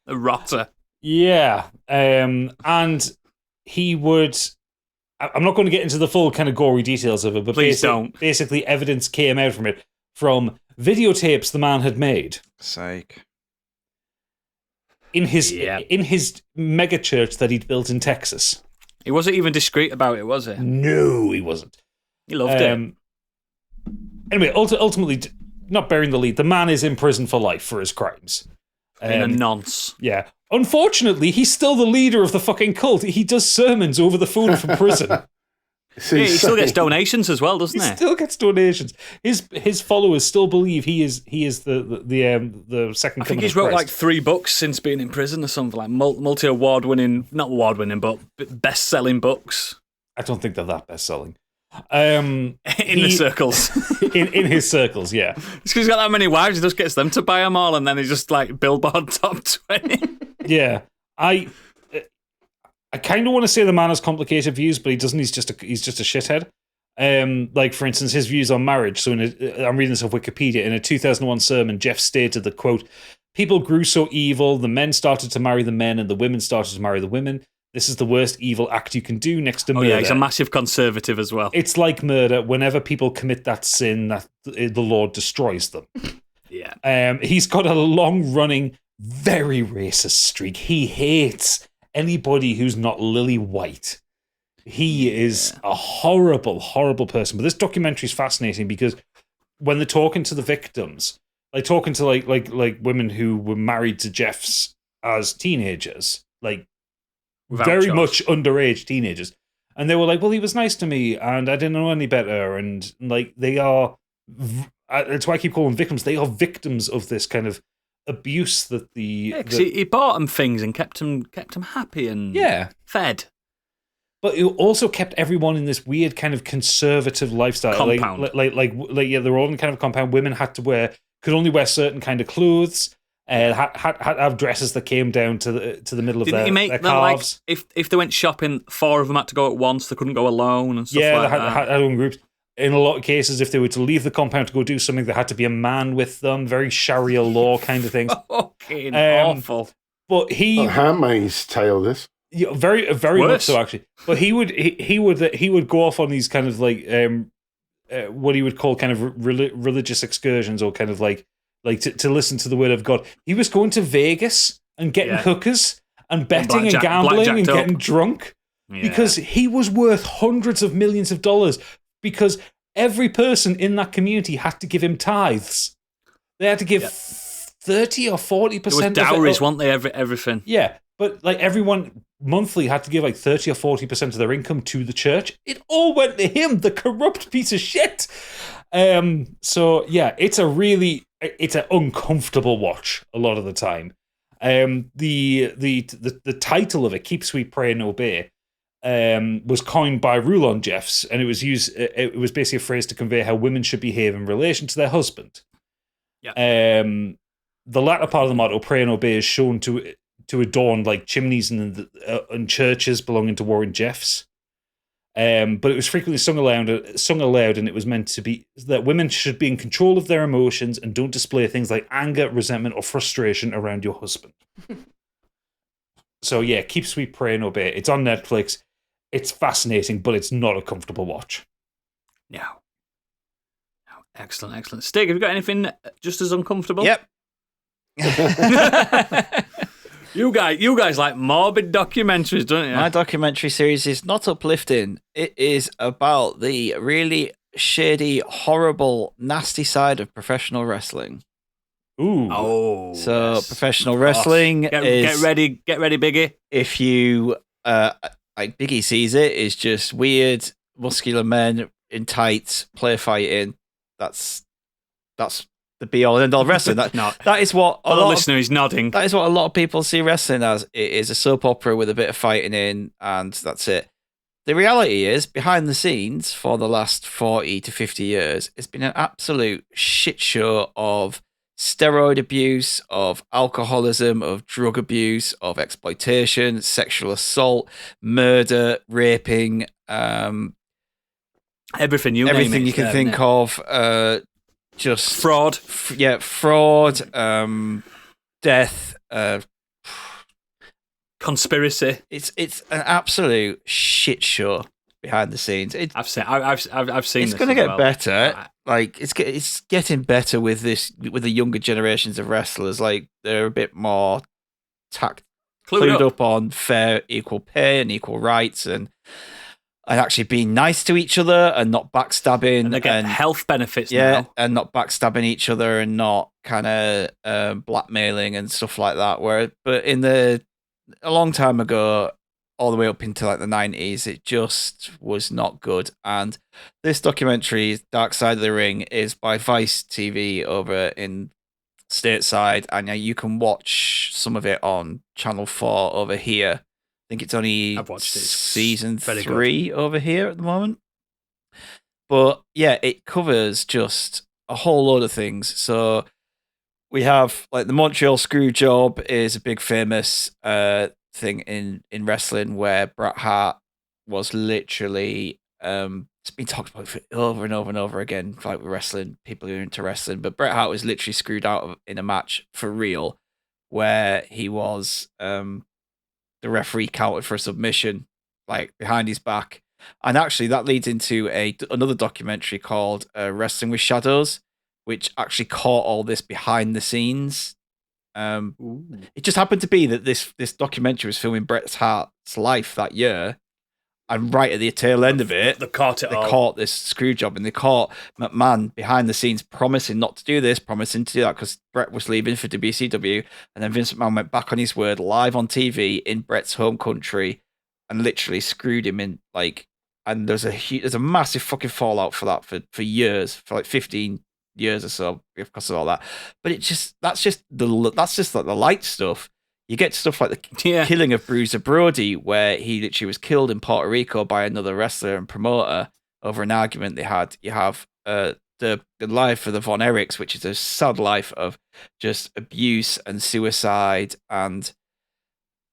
A rotter. Yeah, and he would. I'm not going to get into the full kind of gory details of it, but please don't. Basically, evidence came out from it from videotapes the man had made. Psych. In his mega church that he'd built in Texas. He wasn't even discreet about it, was he? No, he wasn't. He loved it. Anyway, ultimately, not bearing the lead, the man is in prison for life for his crimes. In a nonce. Yeah. Unfortunately, he's still the leader of the fucking cult. He does sermons over the phone from prison. He still gets donations as well, doesn't he? He still gets donations. His followers still believe he is the second. I think he's wrote like 3 books since being in prison or something, like multi-award-winning, not award-winning, but best-selling books. I don't think they're that best-selling. The circles. in his circles, yeah. It's because he's got that many wives, he just gets them to buy them all, and then he's just like Billboard top 20. Yeah, I kind of want to say the man has complicated views, but he doesn't. He's just a shithead. Like, for instance, his views on marriage. So I'm reading this off Wikipedia. In a 2001 sermon, Jeff stated that, quote, "People grew so evil, the men started to marry the men and the women started to marry the women. This is the worst evil act you can do next to murder." Yeah, he's a massive conservative as well. It's like murder. Whenever people commit that sin, that the Lord destroys them. Yeah. He's got a long-running, very racist streak. He hates anybody who's not lily white. He is a horrible, horrible person. But this documentary is fascinating because when they're talking to the victims, like talking to like women who were married to Jeffs as teenagers, like very much underage teenagers, and they were like, "Well, he was nice to me, and I didn't know any better." And like they are, that's why I keep calling them victims. They are victims of this kind of abuse that he bought them things and kept them happy and fed. But it also kept everyone in this weird kind of conservative lifestyle. Compound. They're all in kind of a compound. Women could only wear certain kind of clothes. Had to have dresses that came down to the middle of their calves. Like, if they went shopping, 4 of them had to go at once. They couldn't go alone and stuff like that. Had own groups. in a lot of cases, if they were to leave the compound to go do something, there had to be a man with them. Very Sharia law kind of things. Fucking awful. But he Handmaid's Tale. This. Yeah, very much so actually. But he would go off on these kind of like what he would call kind of religious excursions, or kind of like to listen to the word of God. He was going to Vegas and getting hookers and betting and gambling and getting drunk because he was worth hundreds of millions of dollars, because every person in that community had to give him tithes. They had to give 30 or 40%. It was dowries, weren't they? Everything. Yeah. But like everyone monthly had to give like 30 or 40% of their income to the church. It all went to him, the corrupt piece of shit. So yeah, it's an uncomfortable watch a lot of the time. The title of it, Keep Sweet, Pray and Obey, was coined by Rulon Jeffs, and it was basically a phrase to convey how women should behave in relation to their husband. Yeah. The latter part of the motto, Pray and Obey, is shown to adorn like chimneys and churches belonging to Warren Jeffs. But it was frequently sung aloud, and it was meant to be that women should be in control of their emotions and don't display things like anger, resentment, or frustration around your husband. So yeah, Keep Sweet, Pray and Obey. It's on Netflix. It's fascinating, but it's not a comfortable watch. No. Excellent. Stig, have you got anything just as uncomfortable? Yep. You guys like morbid documentaries, don't you? My documentary series is not uplifting. It is about the really shady, horrible, nasty side of professional wrestling. Ooh. Oh. So yes. professional wrestling is... Get ready, Biggie. If you, like Biggie sees it, is just weird, muscular men in tights, play fighting. That's the be all and end all of wrestling. That is what a listener is nodding. That is what a lot of people see wrestling as. It is a soap opera with a bit of fighting in, and that's it. The reality is, behind the scenes for the last 40 to 50 years, it's been an absolute shit show of steroid abuse, of alcoholism, of drug abuse, of exploitation, sexual assault, murder, raping, everything you can think of. Just fraud, fraud, death, conspiracy. It's an absolute shit show behind the scenes. I've seen. It's going to get better. Like it's getting better with the younger generations of wrestlers. Like they're a bit more clued up on fair, equal pay and equal rights, and actually being nice to each other and not backstabbing. And they get health benefits now. And not backstabbing each other and not kind of blackmailing and stuff like that. But a long time ago, all the way up into like the 90s, it just was not good. And this documentary, Dark Side of the Ring, is by Vice TV over in stateside. And you can watch some of it on Channel 4 over here. I think it's only season 3 over here at the moment. But yeah, it covers just a whole load of things. So we have like the Montreal Screwjob is a big famous thing in wrestling, where Bret Hart was literally it's been talked about for over and over and over again, like with wrestling, people who are into wrestling. But Bret Hart was literally screwed out in a match for real, where he was the referee counted for a submission, like behind his back. And actually that leads into another documentary called Wrestling with Shadows, which actually caught all this behind the scenes. It just happened to be that this documentary was filming Bret Hart's life that year. And right at the tail end of it, they caught this screw job, and they caught McMahon behind the scenes promising not to do this, promising to do that, because Bret was leaving for WCW. And then Vince McMahon went back on his word live on TV in Bret's home country and literally screwed him in. And there's a massive fucking fallout for that for years, for like 15 years or so because of all that. But that's just like the light stuff. You get stuff like the killing of Bruiser Brody, where he literally was killed in Puerto Rico by another wrestler and promoter over an argument they had. You have the life of the Von Erichs, which is a sad life of just abuse and suicide and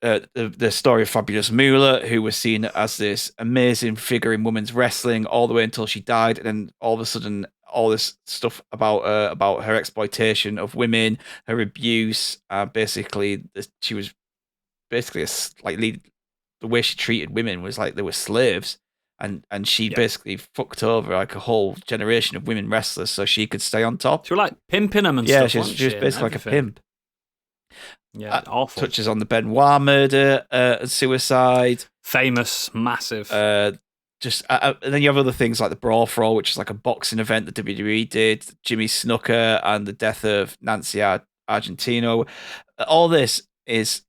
the story of Fabulous Moolah, who was seen as this amazing figure in women's wrestling all the way until she died, and then all of a sudden, all this stuff about her exploitation of women, her abuse, she was basically the way she treated women was like they were slaves, and she basically fucked over like a whole generation of women wrestlers so she could stay on top. She was like pimping them and stuff. She was basically like a pimp. Yeah, awful. Touches on the Benoit murder, suicide. Famous, massive. And then you have other things like the Brawl for All, which is like a boxing event that WWE did, Jimmy Snooker, and the death of Nancy Argentino. All this is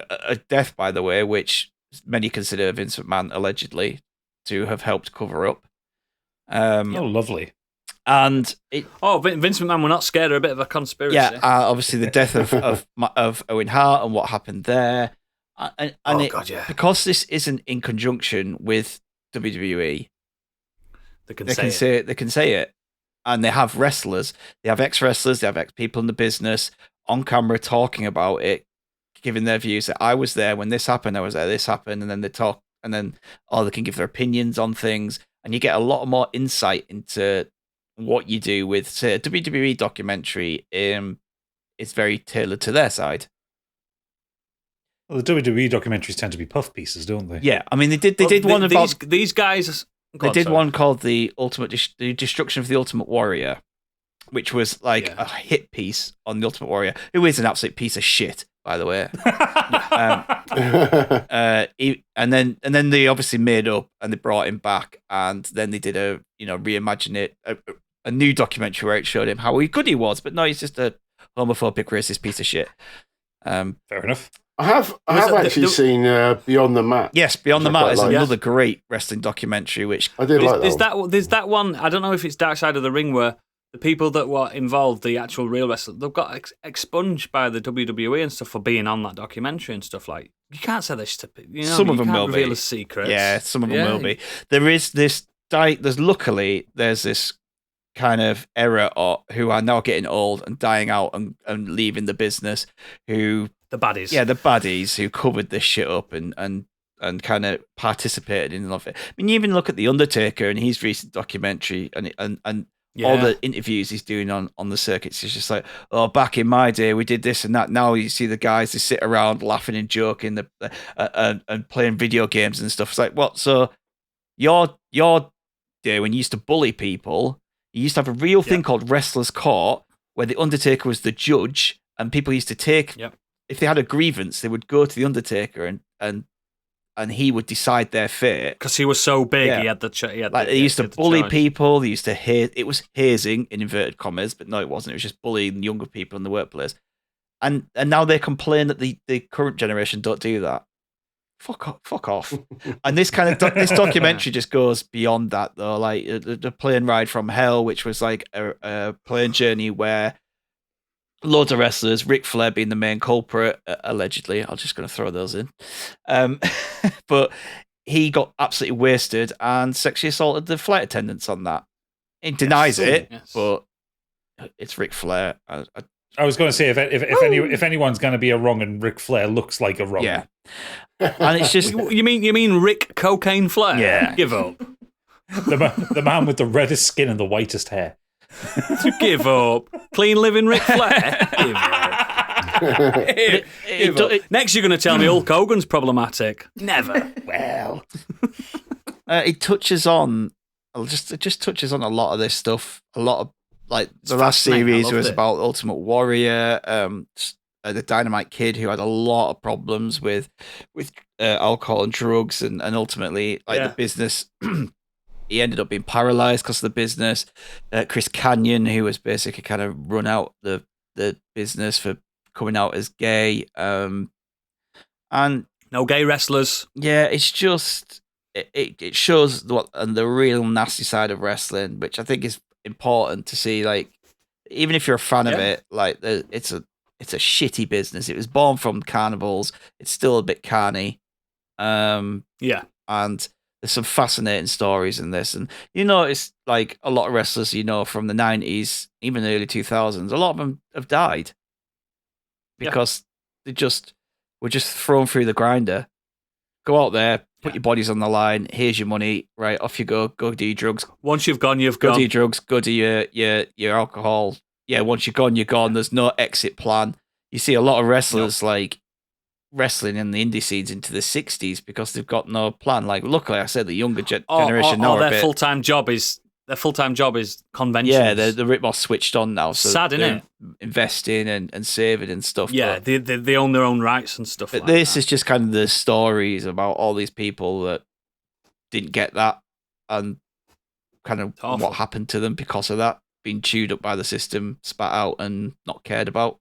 a death, by the way, which many consider Vince McMahon allegedly to have helped cover up. Lovely. And Vince McMahon were not scared of a bit of a conspiracy. Yeah, obviously the death of Owen Hart and what happened there, because this isn't in conjunction with WWE, they can say it, and they have wrestlers, they have ex-wrestlers, they have ex-people in the business on camera talking about it, giving their views that I was there when this happened, I was there, this happened, and then they talk, and then they can give their opinions on things, and you get a lot more insight into what you do with, say, a WWE documentary. It's very tailored to their side. Well, the WWE documentaries tend to be puff pieces, don't they? Yeah, I mean they did one about these guys. One called the Destruction of the Ultimate Warrior, which was like a hit piece on the Ultimate Warrior, who is an absolute piece of shit, by the way. And then they obviously made up and they brought him back, and then they did reimagine it, a new documentary where it showed him how good he was, but no, he's just a homophobic, racist piece of shit. Fair enough. I have actually seen Beyond the Mat. Yes, Beyond the Mat is another great wrestling documentary, which I did like that. There's that one. I don't know if it's Dark Side of the Ring, where the people that were involved, the actual real wrestlers, they've got expunged by the WWE and stuff for being on that documentary and stuff. Like, you can't say this to people. Some of them will reveal be. a secret. Yeah, some of them will be. There's this kind of era who are now getting old and dying out and leaving the business, who the baddies. Yeah, the baddies who covered this shit up and kind of participated in all of it. I mean, you even look at The Undertaker and his recent documentary and all the interviews he's doing on the circuits. It's just like, back in my day, we did this and that. Now you see the guys, they sit around laughing and joking and playing video games and stuff. It's like, what? So your day when you used to bully people, you used to have a real thing called Wrestler's Court, where the Undertaker was the judge, and people used to take, if they had a grievance, they would go to the Undertaker and he would decide their fate. Because he was so big, he had the... they used to bully people, they used to it was hazing, in inverted commas, but no, it wasn't. It was just bullying younger people in the workplace. And now they complain that the current generation don't do that. Fuck off. And this kind of this documentary just goes beyond that, though. Like the plane ride from hell, which was like a plane journey where loads of wrestlers, Ric Flair being the main culprit, allegedly. I'm just going to throw those in. But he got absolutely wasted and sexually assaulted the flight attendants on that. He denies it, but it's Ric Flair. I was going to say, if anyone's going to be a wrong, and Ric Flair looks like a wrong. Yeah. And it's just... You mean Rick Cocaine Flair? Yeah. Give up. The man with the reddest skin and the whitest hair. Give up. Clean living Ric Flair? Give up. Give up. Next you're going to tell me Hulk Hogan's problematic. Never. Well. It touches on... It just touches on a lot of this stuff. A lot of... Like, the last series was about Ultimate Warrior, the Dynamite Kid, who had a lot of problems with alcohol and drugs, and ultimately, the business, he ended up being paralyzed because of the business. Chris Kanyon, who was basically kind of run out the business for coming out as gay. And no gay wrestlers. Yeah, it's just, it shows the real nasty side of wrestling, which I think is important to see. Like, even if you're a fan of it, like it's a shitty business. It was born from carnivals. It's still a bit carny. And there's some fascinating stories in this. And it's like a lot of wrestlers from the 90s, even the early 2000s, a lot of them have died because they just were just thrown through the grinder. Go out there, put your bodies on the line. Here's your money. Right, off you go. Go do your drugs. Once you've gone, you've Go gone. do your drugs. Go do your alcohol. Yeah, once you're gone, you're gone. There's no exit plan. You see a lot of wrestlers like wrestling in the indie scenes into the 60s because they've got no plan. Like, luckily, I said the younger generation know their full-time job is conventions. Yeah, they're a bit more switched on now. So sad, isn't it? Investing and saving and stuff. Yeah, they own their own rights and stuff. But like this that. is just kind of the stories about all these people that didn't get that and kind of what happened to them because of that, being chewed up by the system, spat out, and not cared about.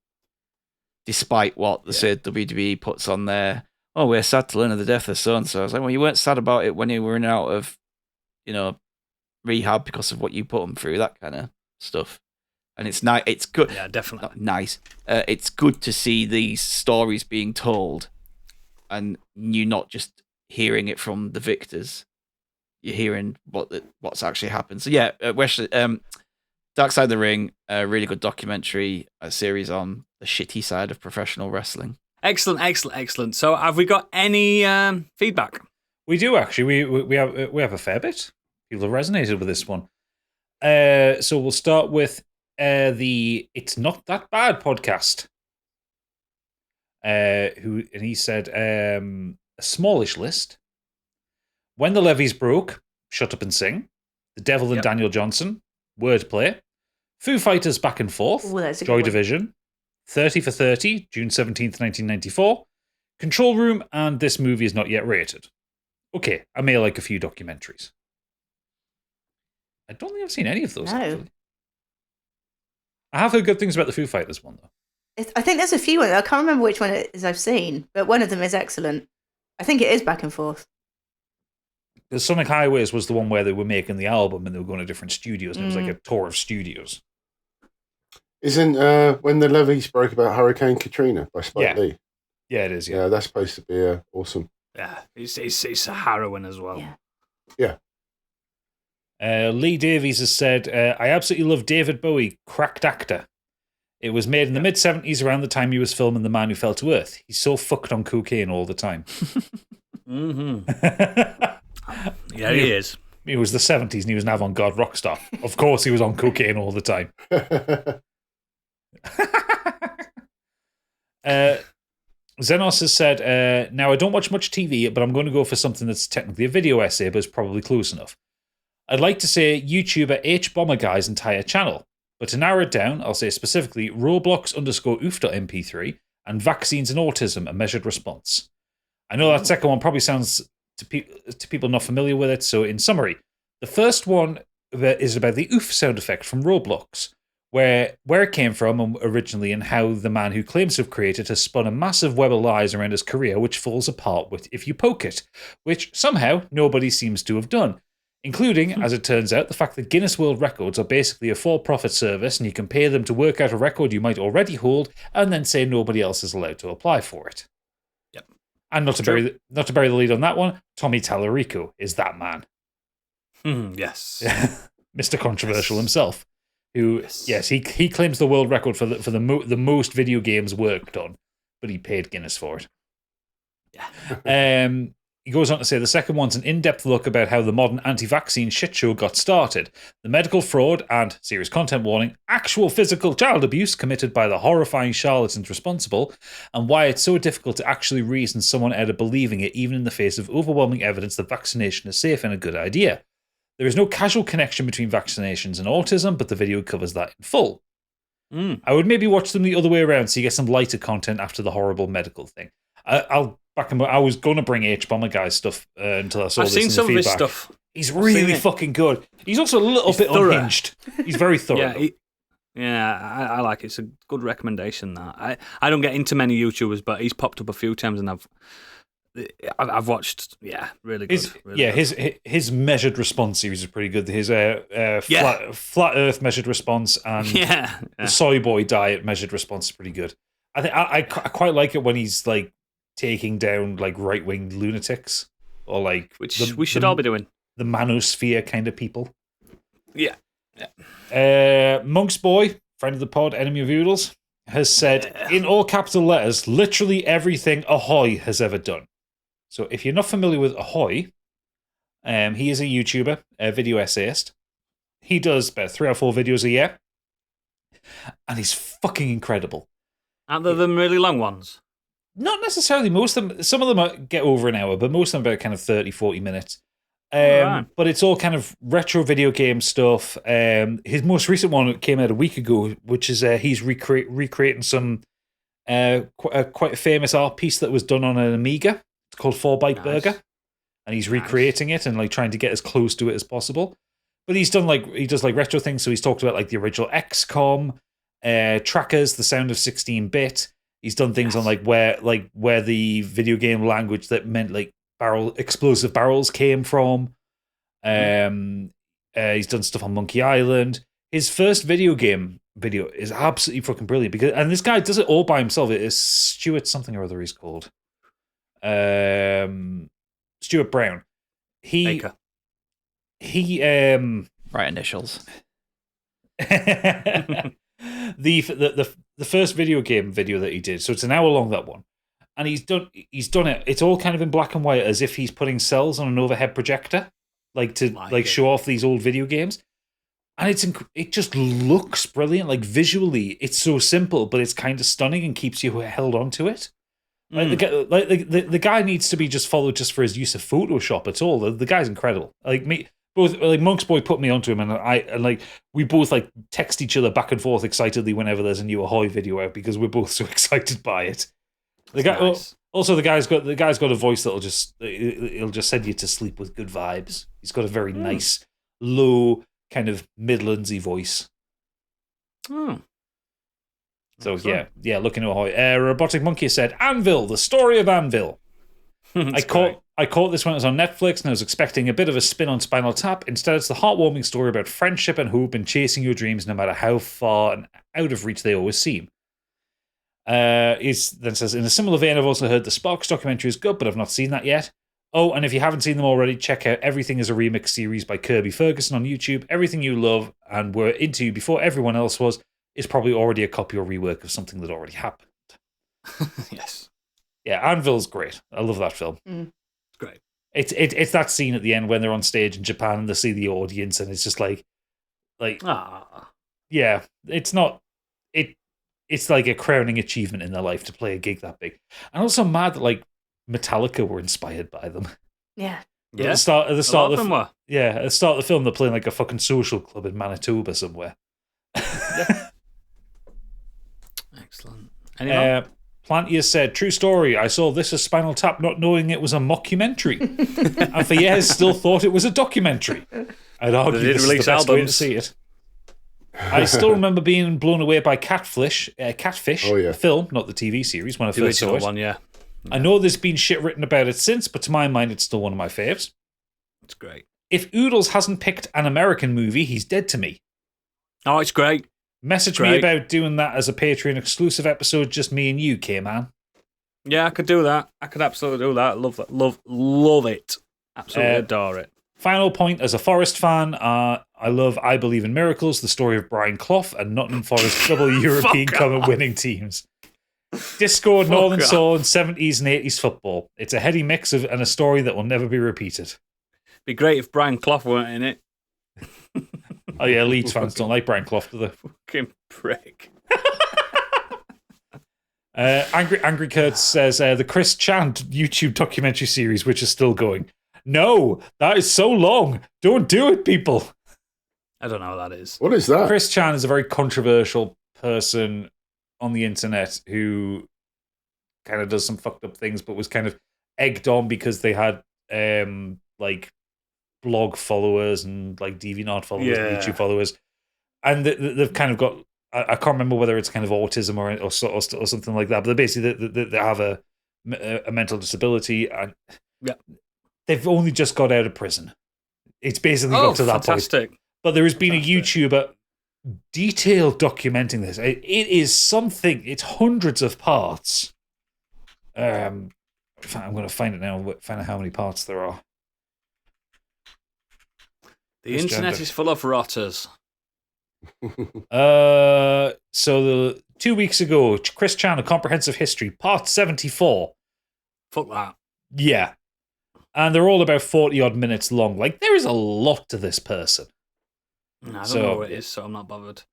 Despite what the WWE puts on there, oh, we're sad to learn of the death of so and so. I was like, well, you weren't sad about it when you were in and out of, rehab because of what you put them through, that kind of stuff. And it's nice. It's good. Yeah, definitely not nice. It's good to see these stories being told, and you're not just hearing it from the victors. You're hearing what's actually happened. So yeah, Dark Side of the Ring, a really good documentary, a series on the shitty side of professional wrestling. Excellent. So have we got any feedback? We do actually. We have a fair bit. People have resonated with this one. So we'll start with the It's Not That Bad podcast. He said a smallish list. When the Levees Broke, Shut Up and Sing, The Devil and Daniel Johnson, Wordplay, Foo Fighters Back and Forth, Joy Division, 30 for 30, June 17th, 1994, Control Room, and This Movie Is Not Yet Rated. Okay, I may like a few documentaries. I don't think I've seen any of those, actually. I have heard good things about the Foo Fighters one, though. I think there's a few ones. I can't remember which one it is I've seen, but one of them is excellent. I think it is Back and Forth. The Sonic Highways was the one where they were making the album and they were going to different studios, and it was like a tour of studios. Isn't When the Levees Broke about Hurricane Katrina by Spike Lee? Yeah, it is. Yeah, that's supposed to be awesome. Yeah, it's harrowing as well. Yeah. Lee Davies has said, I absolutely love David Bowie, cracked actor. It was made in the mid-70s around the time he was filming The Man Who Fell to Earth. He's so fucked on cocaine all the time. Yeah, he is. It was the 70s and he was an avant-garde rock star. Of course he was on cocaine all the time. Xenos has said, now I don't watch much TV, but I'm going to go for something that's technically a video essay, but is probably close enough. I'd like to say YouTuber H Bomber Guy's entire channel, but to narrow it down, I'll say specifically Roblox_oof.mp3 and Vaccines and Autism, a Measured Response. I know that second one probably sounds to people not familiar with it, so in summary, the first one is about the oof sound effect from Roblox, where it came from originally and how the man who claims to have created has spun a massive web of lies around his career which falls apart if you poke it, which somehow nobody seems to have done. Including, as it turns out, the fact that Guinness World Records are basically a for-profit service and you can pay them to work out a record you might already hold and then say nobody else is allowed to apply for it. Yep. And not to bury the lead on that one, Tommy Tallarico is that man. Yes. Mr. Controversial himself. Who, yes, he claims the world record for the most video games worked on, but he paid Guinness for it. Yeah. He goes on to say the second one's an in-depth look about how the modern anti-vaccine shit show got started, the medical fraud and, serious content warning, actual physical child abuse committed by the horrifying charlatans responsible, and why it's so difficult to actually reason someone out of believing it even in the face of overwhelming evidence that vaccination is safe and a good idea. There is no casual connection between vaccinations and autism, but the video covers that in full. I would maybe watch them the other way around so you get some lighter content after the horrible medical thing. I'll back him up. I was going to bring H Bomber Guy's stuff until I saw I've this seen in the some feedback. of his stuff. He's really fucking good. He's also a little bit thorough. unhinged. He's very thorough. I like it. It's a good recommendation. That I don't get into many YouTubers, but he's popped up a few times, and I've watched. Yeah, really good. His measured response series is pretty good. His flat Earth measured response and the soy boy diet measured response is pretty good. I think I quite like it when he's like taking down like right wing lunatics or like we should all be doing the manosphere kind of people. Yeah. Monk's Boy, friend of the pod, enemy of Oodles. has said in all capital letters, literally everything Ahoy has ever done. So if you're not familiar with Ahoy, he is a YouTuber, a video essayist. He does about 3 or 4 videos a year. And he's fucking incredible. Aren't there them really long ones? Not necessarily. Most of them, some of them get over an hour, but most of them are about kind of 30, 40 minutes. But it's all kind of retro video game stuff. His most recent one came out a week ago, which is he's recreating some quite a famous art piece that was done on an Amiga. It's called 4-Byte Burger. And he's recreating it and like trying to get as close to it as possible. But he does retro things. So he's talked about like the original XCOM, trackers, the sound of 16-bit. He's done things on where the video game language that meant like explosive barrels came from. He's done stuff on Monkey Island. His first video game video is absolutely fucking brilliant and this guy does it all by himself. It is Stuart something or other he's called. Stuart Brown. Baker. Right initials. the first video game video that he did, so it's an hour long, that one, and he's done it. It's all kind of in black and white, as if he's putting cells on an overhead projector, to show off these old video games. And it just looks brilliant. Like visually, it's so simple, but it's kind of stunning and keeps you held onto it. The guy needs to be just followed just for his use of Photoshop at all. The guy's incredible. Like me, both like Monk's Boy put me onto him, and we both like text each other back and forth excitedly whenever there's a new Ahoy video out because we're both so excited by it. Also, the guy's got a voice that'll just send you to sleep with good vibes. He's got a very nice, low, kind of Midlandsy voice. So yeah, looking at Ahoy. Robotic Monkey said, Anvil, the story of Anvil. I caught this when it was on Netflix and I was expecting a bit of a spin on Spinal Tap. Instead, it's the heartwarming story about friendship and hope and chasing your dreams no matter how far and out of reach they always seem. He then says, in a similar vein, I've also heard the Sparks documentary is good, but I've not seen that yet. Oh, and if you haven't seen them already, check out Everything is a Remix series by Kirby Ferguson on YouTube. Everything you love and were into before everyone else was is probably already a copy or rework of something that already happened. Yes. Yeah, Anvil's great. I love that film. It's great. It's that scene at the end when they're on stage in Japan and they see the audience and it's just yeah, it's not it's like a crowning achievement in their life to play a gig that big. And also mad that Metallica were inspired by them. Yeah. Yeah. At the start of the Yeah, at the start of the film they're playing like a fucking social club in Manitoba somewhere. Yeah. Excellent. Anyone? Plantier said, true story, I saw this as Spinal Tap not knowing it was a mockumentary. And for years still thought it was a documentary. I'd argue this is the best way to see it. I still remember being blown away by Catfish, the film, not the TV series, when I first saw it. One, yeah. I know there's been shit written about it since, but to my mind it's still one of my faves. It's great. If Oodles hasn't picked an American movie, he's dead to me. Oh, it's great. Message me about doing that as a Patreon exclusive episode, just me and you, K-Man. Yeah, I could do that. I could absolutely do that. Love that. Love it. Absolutely adore it. Final point, as a Forest fan, I love I Believe in Miracles, the story of Brian Clough and Nottingham Forest double European Cup winning teams. Disco, Northern Soul, and 70s and 80s football. It's a heady mix and a story that will never be repeated. Be great if Brian Clough weren't in it. Oh yeah, Leeds fans don't like Brian Clough, do they? Fucking prick. Angry Kurt says, the Chris Chan YouTube documentary series, which is still going. No, that is so long. Don't do it, people. I don't know what that is. What is that? Chris Chan is a very controversial person on the internet who kind of does some fucked up things, but was kind of egged on because they had blog followers and DeviantArt followers, and YouTube followers, and they've kind of got. I can't remember whether it's kind of autism or something like that, but they have a mental disability, and they've only just got out of prison. It's basically got to that fantastic. point. But there has been a YouTuber detailed documenting this. It is something. It's hundreds of parts. I'm going to find it now. Find out how many parts there are. The internet is full of rotters. So the 2 weeks ago, Chris Chan, A Comprehensive History, Part 74. Fuck that. Yeah. And they're all about 40-odd minutes long. Like, there is a lot to this person. I don't know what it is, so I'm not bothered.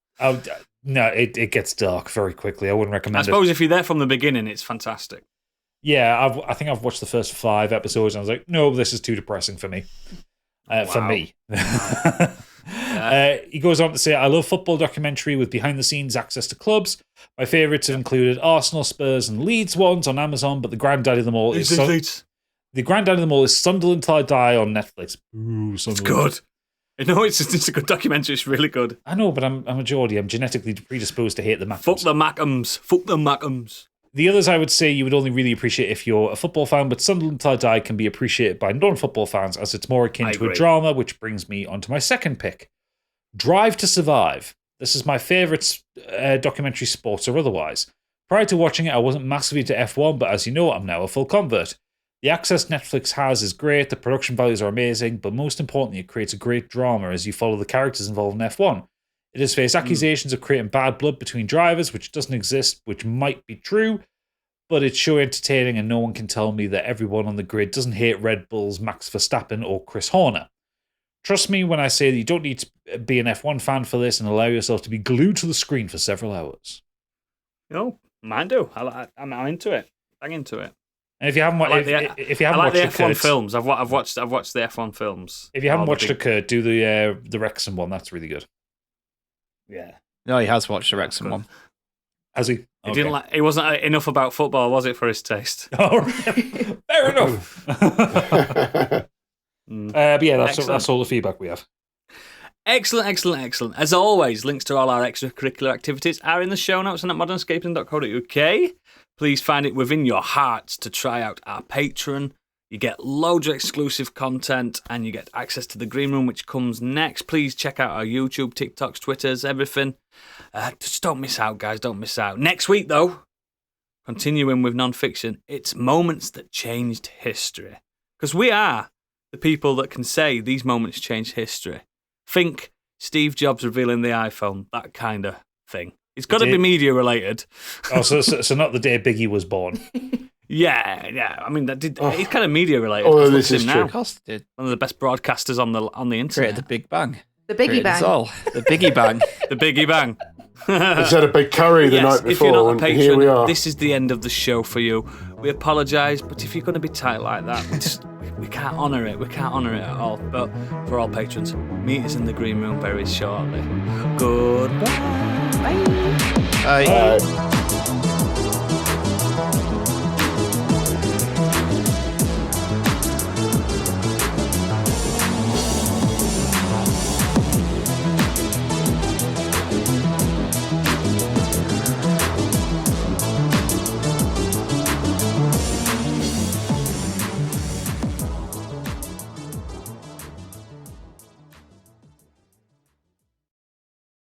No, it gets dark very quickly. I wouldn't recommend it. I suppose if you're there from the beginning, it's fantastic. Yeah, I think I've watched the first 5 episodes and I was like, no, this is too depressing for me. For me. He goes on to say, I love football documentary with behind-the-scenes access to clubs. My favourites have included Arsenal, Spurs and Leeds ones on Amazon, but the granddaddy of them all is... The granddaddy of them all is Sunderland Till I Die on Netflix. Ooh, Sunderland. It's good. No, it's a good documentary. It's really good. I know, but I'm a Geordie. I'm genetically predisposed to hate the Mackhams. Fuck the Mackhams. Fuck the Mackhams. The others I would say you would only really appreciate if you're a football fan, but Sunderland Till I Die can be appreciated by non-football fans as it's more akin to a drama, which brings me onto my second pick. Drive to Survive. This is my favourite documentary, sports or otherwise. Prior to watching it, I wasn't massively into F1, but as you know, I'm now a full convert. The access Netflix has is great, the production values are amazing, but most importantly, it creates a great drama as you follow the characters involved in F1. It has faced accusations of creating bad blood between drivers, which doesn't exist, which might be true, but it's so entertaining and no one can tell me that everyone on the grid doesn't hate Red Bull's Max Verstappen or Chris Horner. Trust me when I say that you don't need to be an F1 fan for this and allow yourself to be glued to the screen for several hours. No, mine do. I'm into it. I'm into it. And if you haven't watched, if you haven't watched the the F1 films, I've watched the F1 films. If you haven't watched the Kurt, do the Wrexham one. That's really good. Yeah. No, he has watched the Wrexham one. Has he? He didn't like. It wasn't enough about football, was it, for his taste? Oh, fair enough. But yeah, that's all the feedback we have. Excellent. As always, links to all our extracurricular activities are in the show notes and at modernescapism.co.uk. Please find it within your hearts to try out our Patreon. You get loads of exclusive content and you get access to the Green Room, which comes next. Please check out our YouTube, TikToks, Twitters, everything. Just don't miss out, guys. Don't miss out. Next week, though, continuing with non-fiction, it's moments that changed history. Because we are the people that can say these moments changed history. Think Steve Jobs revealing the iPhone, that kind of thing. It's got to be media related. Oh, so not the day Biggie was born. Yeah. I mean, it's kind of media related. Oh, this is true. Of course it did. One of the best broadcasters on the internet. Created the Big Bang. The Biggie Bang. The Biggie Bang. The Biggie Bang. He's had a big curry the night before, if you're not a and patron, here we are. this is the end of the show for you. We apologise, but if you're going to be tight like that, we can't honour it. We can't honour it at all. But for all patrons, meet us in the Green Room very shortly. Goodbye. Bye. Bye. Bye.